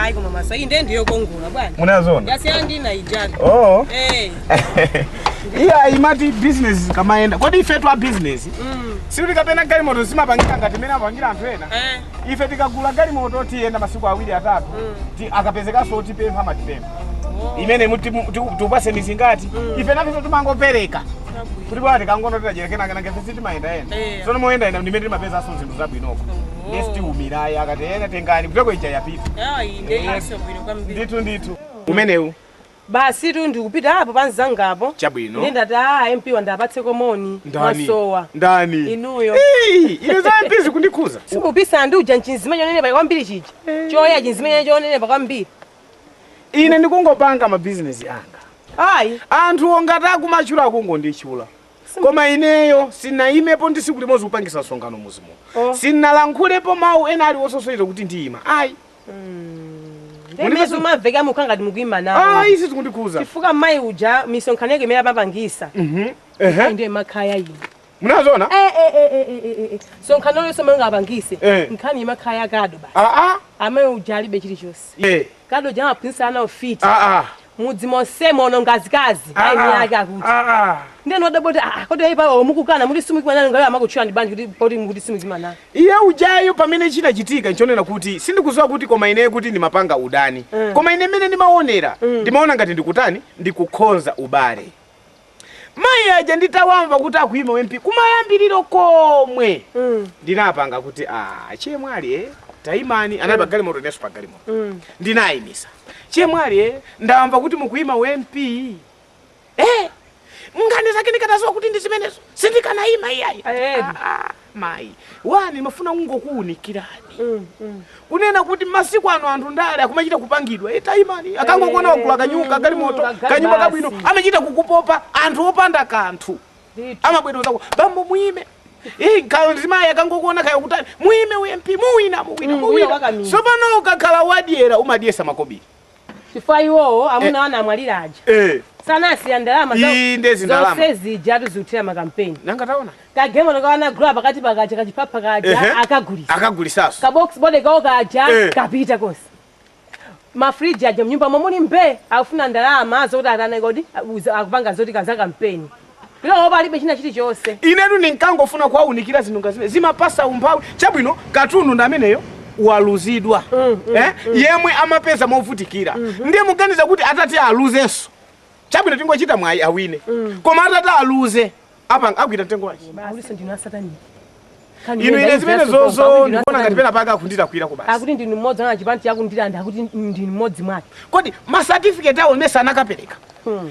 S10: Ai koma masa hii ndiyo kongula bwana.
S4: Munazona.
S10: Yasi andi na ijana.
S4: Iya imati business kama enda. Kodi ife twa business. Siri kapena gali moto simapangika ngati mena pangira anthu ena. Ife tikagula gali moto tiyenda masiku awiri atatu. Akapezeka so tipempha matipempha. Imene muti tupase mizingati. Ife nafiso tumangopereka. Kuti bwana kangono titajerekena kana ngefesi timaenda enda. Sono moenda enda ndimene timapeza so zinthu zabwinoko. Nesti umirayi akati ena tengani kuteko ija yapita. Nditu. Umenewu.
S10: Basi tu ndikupita hapo panzangapo.
S4: Chabwino.
S10: Ndenda MP wandapatse komoni. Masowa.
S4: Ndani.
S10: Inuyo.
S4: Ine za MP zikundikuza.
S10: Sikupisa ndi uja nchinzimenya nene pa kwambiri chichi. Choya chinzimenya chonene pa kwambiri.
S4: Ine ndikungopanga ma business anga. Anthu ongata kumachula akungondichula. Koma ineyo sinaimepo ndisikuli mozi kupangisa songano muzimo. Sinalankhulepo mawu ena ali ososoita kuti ndiyima.
S10: Ndimezo maveka mukanga ndimugwima nawo.
S4: Isi tikundikuza.
S10: Chifuka mai uja misonkaneke meya mapangisa. Ndiye makhaya yini.
S4: Munazona?
S10: Sonkano yose manga abangise. Nkhani makhaya kado basi. Amaye uja alibe chili chose. Kado jama prinsa ana ofiti. Mudzi mose mono ngazikazi. Ayi miyaka kuti. Ndeno daboti kodi ayipa omukukana muri simu kimana ngayo amakuchwa ndibandi kuti poti muri simu kimana. Iye
S4: ujayo pamene china chitika nchonena kuti sindikuziwa kuti koma ine kuti ni mapanga udani. Koma ine mene ndimaonera. Ndimaona ngati ndikutani ndikukhonza ubale. Mai aja nditawamva kuti akuima MP kumayambiriro komwe. Ndinapanga kuti chemwali taimani anaba gali moto nesu pa gali moto. Ndinayimisa. Chemwali ndamva kuti mukuima MP. Mngani zake nikataziwa kuti ndizimenezo. Sindikanaima iyayi. Mai. Wani mafuna ungokuunikirani. Kunena kuti masiku ano anthu ndale akumachita kupangidwa. Taimani akangokuona wakula kanyuka gali moto kanyumba kabwino amachita kukupopa anthu opanda kanthu. Amabwera zako bambo muime. Kanzimaya akangokuona kaya kutani muime MP muwina. Sopano ukakhala wadiera umadiesa makobiri.
S10: Chifukwa iwowo amuna wana amwalira aja. Sana si ndalama zose zijatu zutira makampeni.
S4: Nanga taona.
S10: Kagemo nakawana grab pakati pakaja kachipapa kaja akagulisa.
S4: Akagulisaso.
S10: Ka box bode kawo kaja kapita konse. Mafriji aja mnyumba momoni mbe afuna ndalama zoti atana kodi akupanga zoti kanza kampeni. Lero balibe china chiti chose.
S4: Inetu ninkangofuna kwaunikira zinunga zimene zimapasa umphawi. Chabwino katundu ndameneyo waluzidwa. Yemwe amapeza movutikira. Ndiye muganiza kuti atati aluzenso. Chabwino tingochita mwayi awine. Koma atati aluze apa akuita mtengo wachi.
S10: Ulise ndina satani.
S4: Ine zimene zozo ndikuona ngati pena paka akundira kuira kubasa.
S10: Akuti ndini mmodzi ana chipanti yakundira ndi akuti ndini mmodzi mwake.
S4: Kodi ma certificate awo mesa anakapereka.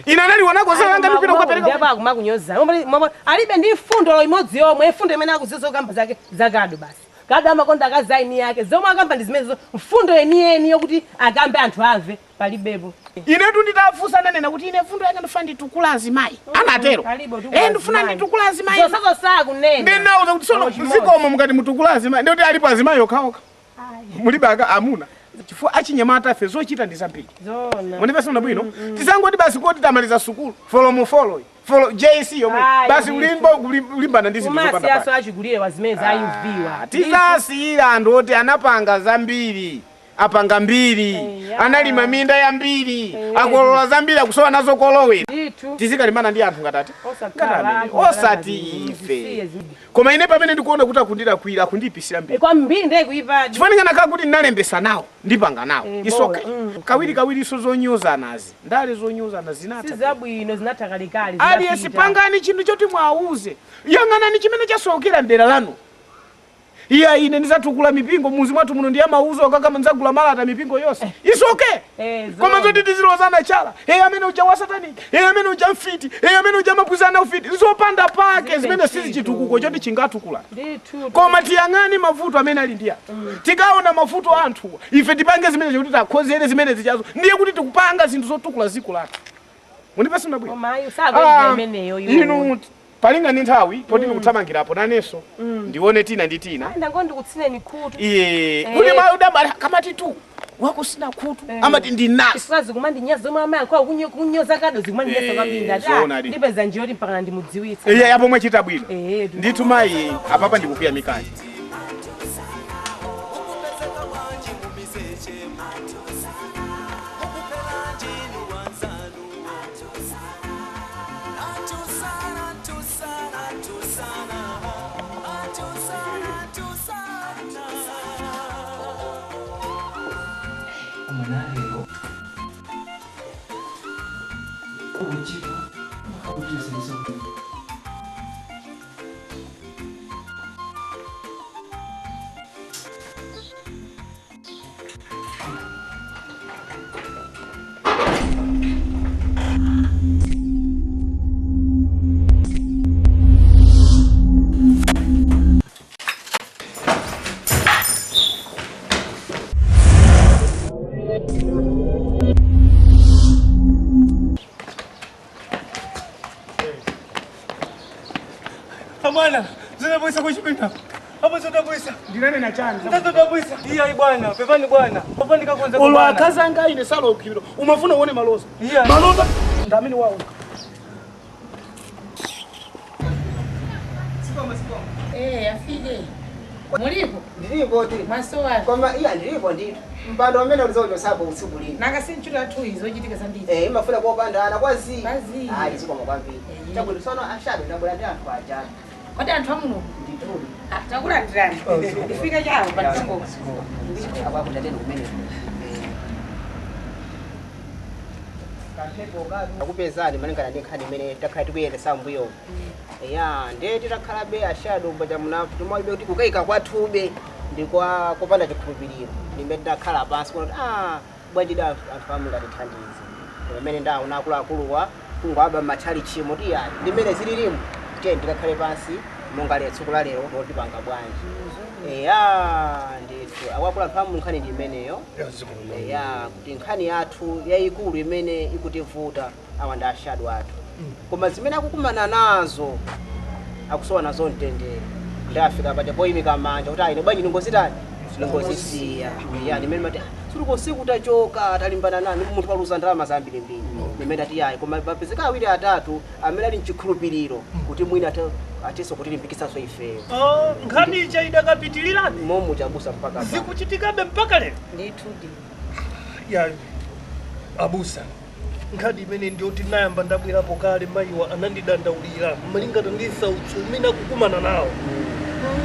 S4: Ine anali wanako zanga ndipita kukapereka.
S10: Ndiye pa kumakunyoza. Alibe ndi fundo imodzi yomwe fundo imene akuzizo kamba zake zakado basi. Kada amakonda akazaini yake. Zomwe akamba ndizimezo mfundo eni yokuti akambe anthu ave palibepo.
S4: Inetu nditafusa nanena kuti ine fundo yake ndifuna nditukula azimayi. Anatero. Ndifuna nditukula azimayi.
S10: Zosako sakunena.
S4: Ndinauza kuti sono zikomo mukati mutukula azimayi. Ndoti alipo azimayi okhaokha. Mulibe amuna. Chifukwa achinyamata afe zochita ndi zambiri.
S10: Zona.
S4: Munipesa mna bwino. Tisangoti basi kuti tamaliza sukulu. Follow JC yomwe. Basi ulimbana ndi zinthu zopanda.
S10: Masi aso achigulire wazimeza ayuviwa.
S4: Tisasira anthu oti anapanga zambiri. Apanga mbiri. Analima minda ya mbiri. Akolola zambiri akusowa nazo kolowera. Tizikalimana ndi anthu ngatati. Osati ife. Koma ine pamene ndikuona kuti akundira kuira akundipisira mbiri.
S10: Kwa mbiri ndiye kuipa.
S4: Chifanira nakhala kuti ndinalembesa nawo ndipanga nawo. Isoke. Kawiri iso zonyoza nazi. Ndale zonyoza nazi zinata.
S10: Sizabwino zinatakalikali.
S4: Aliyense pangani chinthu choti mwauze. Yang'anani chimene chasokera ndera lanu. Iya ine ndizatukula mipingo muzi mwatu muno ndiye mauzo kama nzagula malata mipingo yose. Isoke. Koma zoti tizilozana chala. Amene uja wa satani. Amene uja mfiti. Amene uja mapuzana ufiti. Zopanda pake zimene sizi chitukuko choti chingatukula. Koma tiyang'ani mavuto amene ali ndiya. Tikaona mavuto anthu. Ife tipange zimene kuti takhozere zimene zichazo. Ndiye kuti tikupanga zinthu zotukula ziku latu. Munipesa mnabwino.
S10: Koma ayo sabe imeneyo yo.
S4: Inu palinga ni nthawi poti ndikuthamangirapo nanenso ndione tina ndi tina.
S10: Ndangondi kutsine ni khutu.
S4: Kuli maudaba kamati tu. wakusina khutu amati ndinaso
S10: Isisazi kumandinyaza mama yakho kunyoza kado zikumandinyaza kwambiri
S4: Zoonadi.
S10: ndipeza njoti mpaka ndimudziwitse
S4: yapo mwe chita bwino ndithu mayi apapa ndikupia mikani
S15: Manarelo ubuchipa ubuchisenso
S7: Amana, zinaboisa kushipinda. Hapo zinaboisa.
S4: Ndinane na chani.
S7: Zinaboisa. Iya bwana, pepani bwana. Pepani kakonza kwa.
S12: Olwa kazanga ine salo ukibiro. Umafuna uone maloza.
S7: Iya.
S12: Maloza ndamini wao.
S2: Afike. Mulipo?
S11: Ndilipo ti.
S2: Masowa.
S11: Koma iya ndilipo ndito. Mpando amene ulizojo sapo usiku lini.
S2: Nanga sinchula tu izochitika sanditi.
S11: Imafuna kupandana kwazi.
S2: Kwazi.
S11: Hayi sikoma kwambiri. Chakuli sono ashabe ndabula ndi anthu ajana.
S2: Kodi anthu amuno?
S11: Ndituli.
S2: Chakula ndirani. Ifika chao patango.
S11: Abapo tatendo kumene. Akupezani malingana ndi nkhani imene takhala tikuyenda sambuyo. Ya ndeti takhalabe ashado mbaja munafu tumalibe kuti kukayika kwathube ndikwa kupanda chikhulupiriro ndimene ndakhala pansi kuti bwanji da anthu amwe atithandize pamene ndaona akuluakuluwa kungwaba matchali chimo ti yani ndimene zililimu tiye ndikakhale pansi monga lero tsiku la lero totipanga bwanji ndithu akuluakulu anthu amwe nkhani ndi imeneyo kuti nkhani yathu yayikulu imene ikutivuta awa ndi ashado athu koma zimene akukumana nazo akusowa nazo mtendere ndafika pati poyimika manja kuti aine bwanji ningozitani ningozisiya nimene mati silikosiku kutachoka talimbana nani munthu waluza ndalama zambirimbiri nimene ati yayi koma papezeka awiri atatu amene ali mchikhulupiriro kuti mwina ateso kuti limbikisanso ifeyo
S7: nkhani icha idakapitilirani
S11: momu chabusa mpaka
S7: zikuchitikabe mpaka lero
S2: ndithudi
S7: yayi abusa nkhani imene ndiyoti nayamba ndabwerapo kale mayiwa anandidandaulira malingana ndi sautso umene akukumana nawo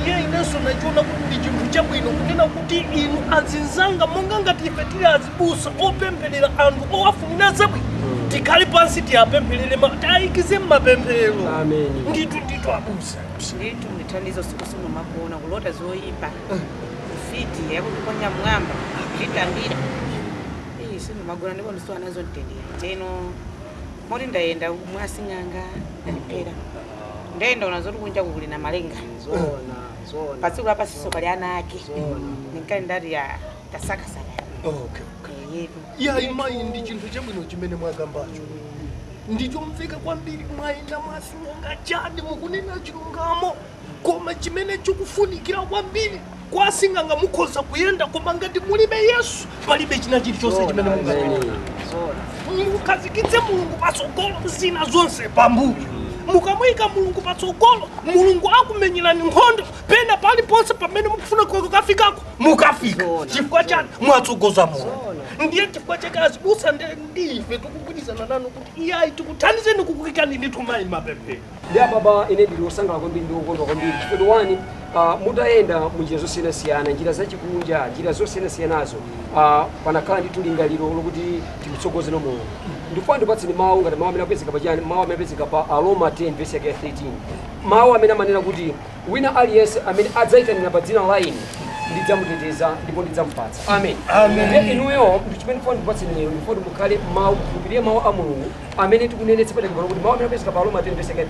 S7: ndiye inenso nachiona kuti ndi chinthu chabwino kunena kuti inu azinzanga monga ngati ife tili azibusa opempherera anthu owafunira zabwino tikhale pansi tiyapempherere tayikize mmapemphero ndithu abusa
S2: ndithu ndithandizo sikusino makuona kulota zoyipa fiti yakutiponya mwamba nditambira sino magona ndipo ndiso anazo mtendere teno moti ndayenda mwasing'anga ndaliphera ndayenda unazoti kunja kukuli na malenga
S11: zona
S2: patsiku lapa siso pali ana ake ninkali ndati ya tasakasaka
S7: yayi mayi ndi chinthu chabwino chimene mwagambacho ndichomveka kwambiri mwayenda mwasing'anga chadi mukunena chilungamo koma chimene chikufunikira kwambiri kwasing'anga mukhoza kuyenda koma ngati mulibe Yesu palibe china chilichonse chimene mukazikitse mulungu patsogolo zina zonse pambuyo mukamuyika mulungu patsogolo mulungu akumenyerani nkhondo pena paliponse pamene mukufuna kukafikako mukafika chifukwa chani mwatsogoza mulungu ndiye chifukwa chake azibusa ndife tikugwirizana nanu kuti iyayi tikuthandizeni kukuyikani ndithu mayi mapemphero
S8: ndi ababa ine ndili osangala kwambiri ndi okondwa kwambiri chifukwa wani mutayenda munjira zosiyanasiyana njira zachikunja njira zosiyanasiyanazo panakhala ndi lingaliro lokuti tikutsogoze mulungu ndifuna ndipatseni mawu ngati mawu amene apezeka pachani mawu amene apezeka pa Aroma 10 verse 13 mawu amene amanena kuti wina aliyense amene adzayitanira pa dzina la ine ndidzamuteteza ndipo ndidzamupatsa amen ndiye inuyo ndichimene ndifuna ndipatseni lero ndifuna mukhale mawu kukhulupirire mawu a mulungu amene tikunenetsa padakipano kuti mawu amene apezeka pa Aroma 10 verse 13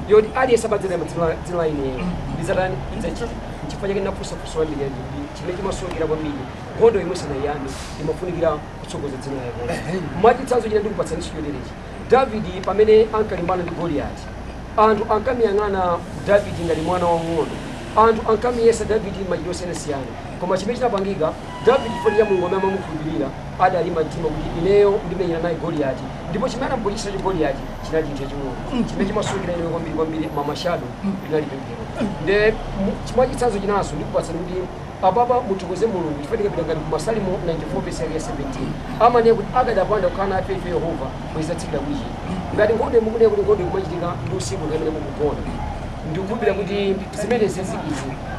S8: yoti aliyense amadzayitana pa dzina la ine ndidzatani ndidzachita chifukwa chake ndinafunsafunsa ndili chimene chimasowekera kwambiri nkhondo imwe sinayiyambe imafunikira kutsogoza dzina la Yehova mwachitsanzo china ndikupatsani chiyoterechi Davidi pamene ankalimbana ndi Goliati anthu ankamuyang'ana Davidi ngati mwana wang'ono anthu ankamuyesa Davidi machitidwe osiyanasiyana koma chimene chinapangika Davidi chifukwa cha Mulungu amene amamukhulupirira adalimba mtima kuti ineyo ndimenyana naye Goliati ndipo chimene anamupochisa Goliati chinali chinthu chaching'ono chimene chimasungika ineyo kwambiri mamashado linali pemphero nde chimwachitsanzo chinanso ndikupatsani kuti apapa muthokoze Mulungu chifukwa tikapita ngati ku Masalimo 94:17 amanena kuti akadapanda kukhala nafe ife Yehova mwizatsikira kuichi ngati ngode mukunena kuti ngode kumachitika ndi usiku ngamene mukugona ndikukhulupirira kuti zimene izi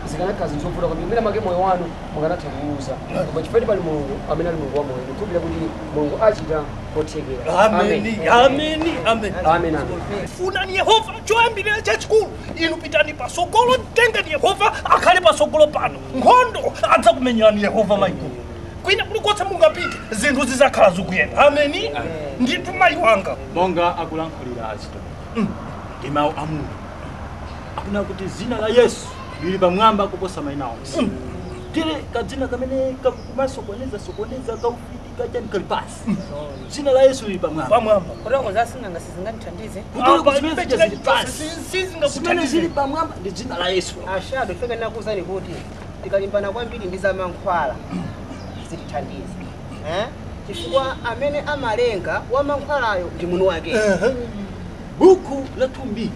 S8: zikanakhazi zovuta kwambiri mwina make moyo wanu mukanatha kuuza koma chifukwa pali Mulungu amene ali Mulungu wa moyo ndikukhulupirira kuti Mulungu achita kothekera. Amen.
S7: Funani Yehova choyambirira chachikulu inu pitani pasogolo tengeni Yehova akhale pasogolo pano nkhondo adzakumenyerani Yehova maiko kwina kulikonse mungapite zinthu zizakhala zikuyenda. Ameni. Ndithu mayi wanga
S16: monga akulankhulira achito ndi mawu a Mulungu akuna kuti zina la Yesu lili pamwamba kuposa mayina onse tile kadzina kamene kakumasokoneza kaufiti kachani kali pasi zina la Yesu lili pamwamba
S2: kurongo zasinganga sizingandithandize
S16: zimene zili pamwamba ndi zina la Yesu.
S11: Ashado fika nakuzani kuti tikalimbana kwambiri ndi za mankhwala zitithandize chifukwa amene amalenga wa mankhwalayo ndi munthu wake.
S16: Buku la Thumbiri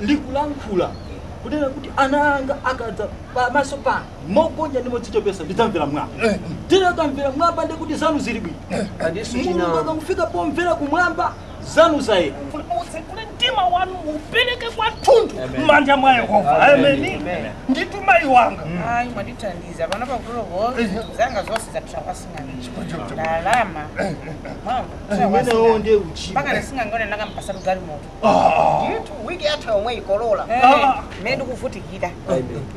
S16: likulankhula kunena kuti ana anga akadza pamaso pano mogonja ndi modzichepesa ndidzamvera mwamba tira akamvera mwamba ndi kuti zanu zili bwino Mulungu akamufika pomvera kumwamba zanu zayera
S7: mtima wanu upereke kwathunthu m'manja mwa Yehova. Ameni. Ndithu mayi wanga
S2: ayi mwandithandiza pano pakulovo zanga zonse zathawasinga ndalama
S16: mwenewo ndiye uchi
S2: mpaka ndasingangone ndakampasa lugali moto
S11: ndithu wiki yatha yomwe ikolola
S2: mmene ndikuvutikira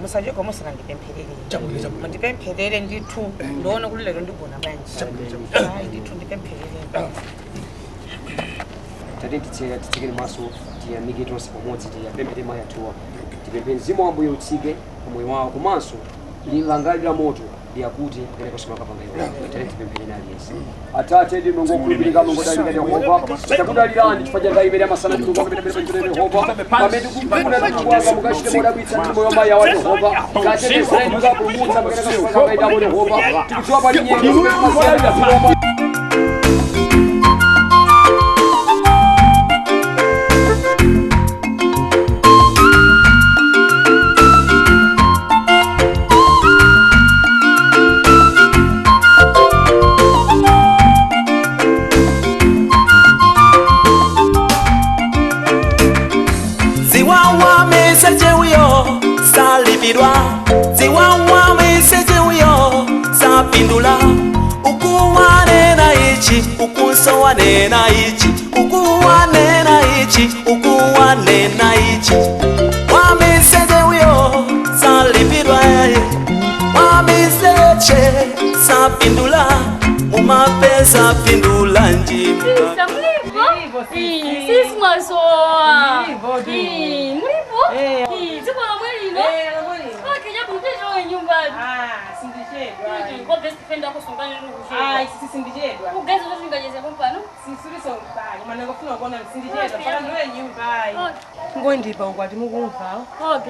S2: musacheko musangandipempherere mundipempherere ndithu ndione kuti lero ndigona bwanji ayi ndithu ndipempherere
S8: tate titsikire maso tiyamike tonse pamodzi tiyapemphere mayi athuwa tipemphere mzimu wa Ambuye utsike pamoyo wawo komanso lilangali la moto liyakuti pene kasoma kapanga iwo tate tipemphere aliyense atate ndi Mulungu wokhulupirika Mulungu odalirika Yehova takudalirani chifukwa cha imene amasana ndi Mulungu kapita pene Yehova pamene tikufuna tikwaga mukachite modabwitsa ndi moyo mayi wa Yehova tate Israeli mukapulumutsa pene kasoma kapanga iwo Yehova tikudziwa pali nyengo
S5: ziwawa meseje uyo sapindula ukuwanena ichi ukusowanena ichi ukuwanena ichi ukuwanena ichi wa meseje uyo salipidwa wa meseje sapindula umapesa pindula njimba
S9: sisi mwasoa ziko la mweli no kija kumtejo nyumbani sindichedwa kwa best friend yako songani nukushedwa
S10: sisi sindichedwa
S9: ugezo zingajeza kompano
S10: sisuri sompani mana ngofuna kuona sindichedwa paka ndoye nyumbani ngondipa ukwati mukumva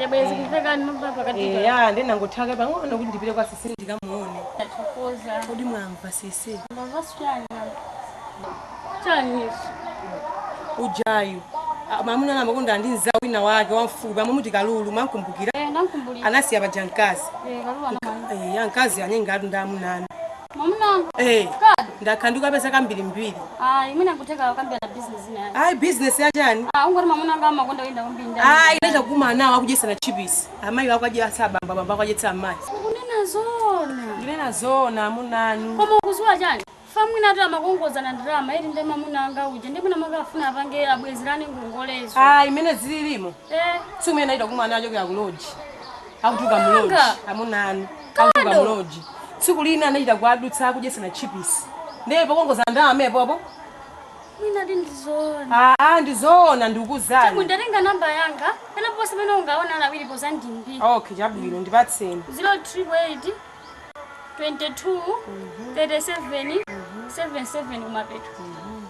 S9: bwezi kufeka ni mamba pakati
S10: ndena ngothaka pang'ono kuti ndipite kwa sisi ndikamuone
S9: atokoza
S10: kodi mwamva sisi
S9: mwamva chani
S10: ujayu mamuna ngamba konda ndinza wina wake wamfuba mamuti kalulu mankumbukira anasiya bajankazi yankazi anyenga atu ndamunana
S9: mamuna
S10: ndakhanduka pesa kambiri mbiri
S9: imene akuteka kambira na business ina
S10: ayi business yachani
S9: ungoti mamuna ngama makonda wenda kumbinda
S10: inaita kuma nawo akujesa na chipisi amayi akwaje sabamba bamba akwajetsa amayi
S9: kunena zona
S10: amunanu
S9: koma ukuzwa chani famwina ati amakongoza na drama ili ndema munanga uje ndipo namakafuna apange abwezirani ngongolezo
S10: imene zililimo siku naita kumwana acho kya kuloji akutuka muloji amunanu akutuka muloji siku lina anaita kwadutsa akujesa na chipisi ndipo kongoza ndama epopo
S9: mina ndizona
S10: ndizona ndikuzana
S9: mundatenga namba yanga ena posa pene ungaona lawili posa ndimbi
S10: chabwino ndipatseni
S9: 038 22 37 77 kumapeto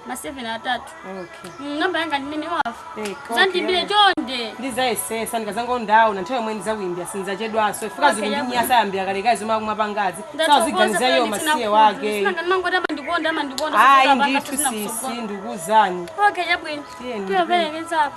S9: Ma7
S10: Okay.
S9: Namba yanga ndine wafu. Zandimbile chonde.
S10: Ndizayesesa ndikazango ndawo na nthawe mweni zawimbya sinzachedwaso ifika zikundinya sayambira kalekazi makumapangazi saziganiza iyo masiye wake hayi ndithu sisi ndikuzani
S9: okay yabwini tuyobelekeza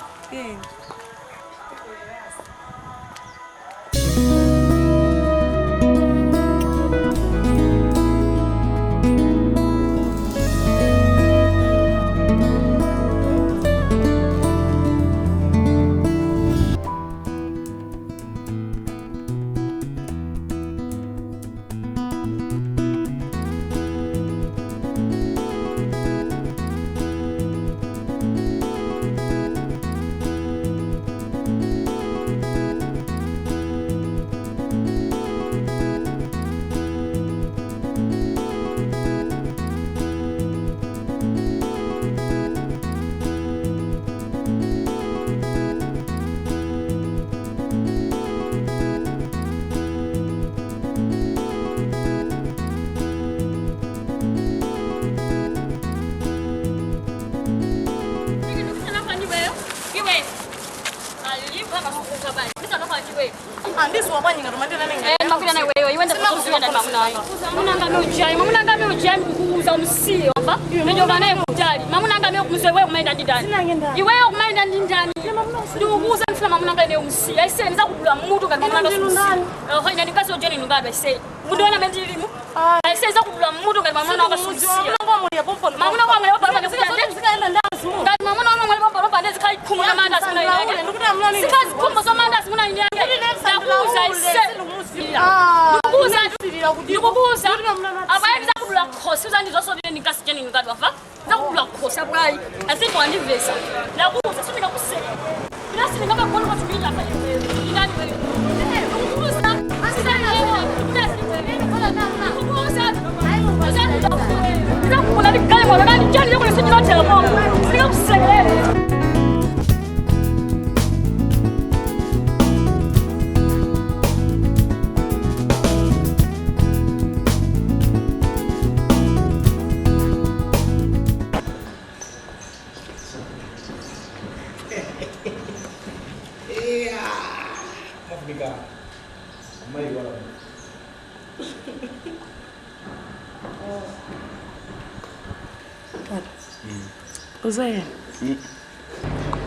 S10: Uzaya.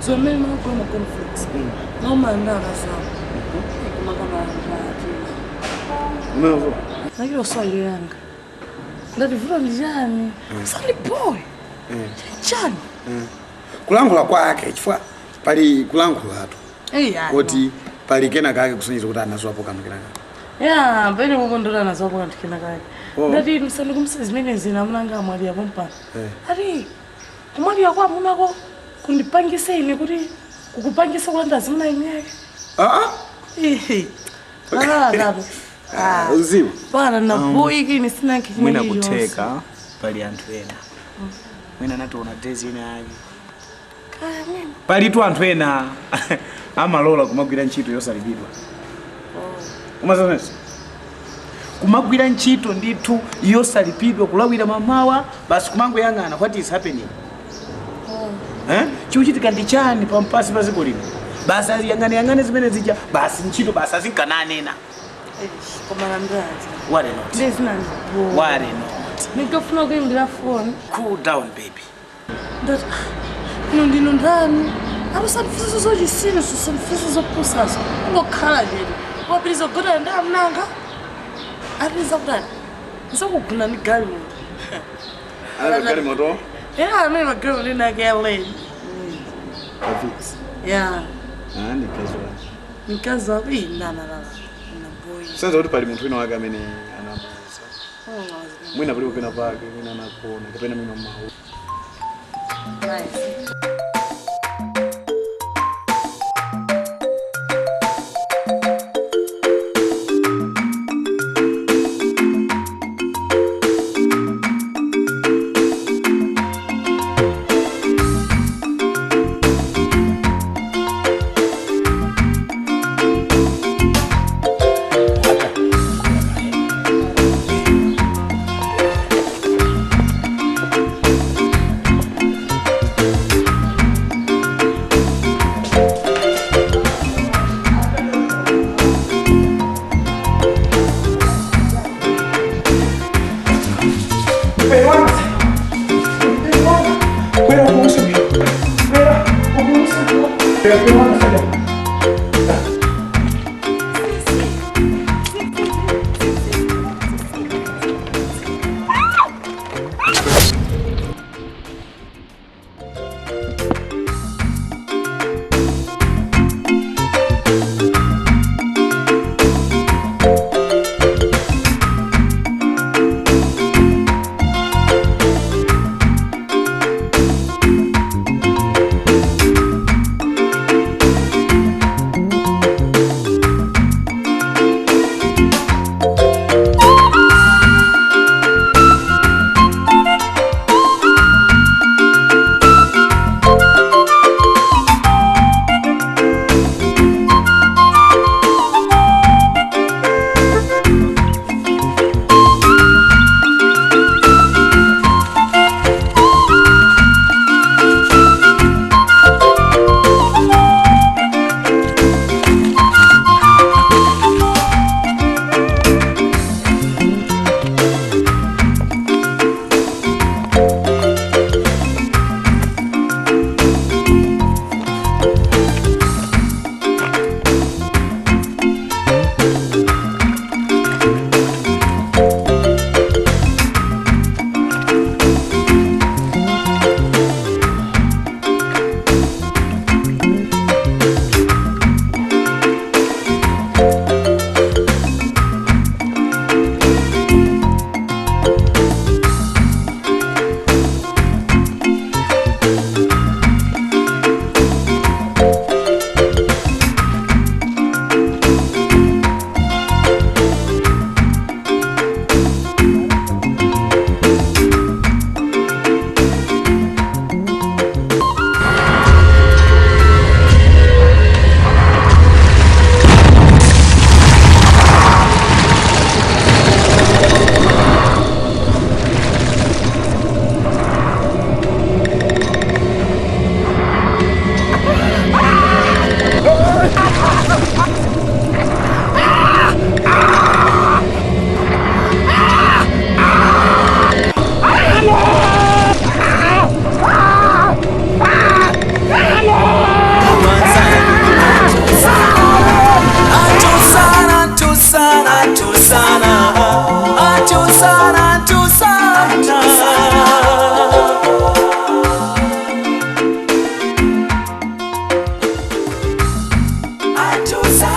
S10: Zomela makoma conflicts. Noma ndaba sawa. Kumakaba
S4: Mavo.
S10: Nakilo swali yanga. Ndadivula njani? Sali boy. Chani.
S12: Kulangula kwake chifwa pali kulangula atu.
S10: Ya.
S12: Koti pali kena kake kusonyeza kuti anazwapo kanu kena kake.
S10: Ya, bene kukondora anazwapo kanu kena kake. Ndati msandi kumsizi mene zina mnanga amwali ya pompa. Ari kumwali ya kwa munako kundipangisa ine kuti kukupangisa kwa ndazi muna ine yake. Ihi. Tatu.
S12: Uzimu.
S10: Bana na boy kini sina kinywa.
S4: Mwina kuteka pali anthu ena. Mwina nationa tezi ine yake.
S10: Kaya mwina.
S4: Pali tu anthu ena amalola kumagwira ntchito yosalipidwa. Umazonesa? Kumagwira ntchito ndithu yosalipidwa kulawira mamawa basi kumangoyang'ana what is happening. Chikuchitika ndi chani pampasi paziko lino. Basi yang'ane zimene zija basi ntchito basi azinkananena.
S10: Koma ndazi.
S4: Worry not.
S10: There's none.
S4: Worry not.
S10: Nikofuna kuimbira phone.
S4: Cool down baby.
S10: That ndino ndani. Abusafuzo zojisina susafuzo zopusaso. Ngokhala nje. Wapilizo goda ndamnanga. Ariza kudani. Ngisokuguna ni gali moto.
S12: Ala gali moto?
S10: Yeah, mimi magirl nina gele.
S12: Afix.
S10: Yeah.
S12: Ni kazo.
S10: Ni kazo na boy.
S12: Sasa kuti pali munthu wina wake amene anamusa. Mwina pali kupena pake, mwina anakuona, kapena mwina mawu.
S10: Nice.
S5: Tusana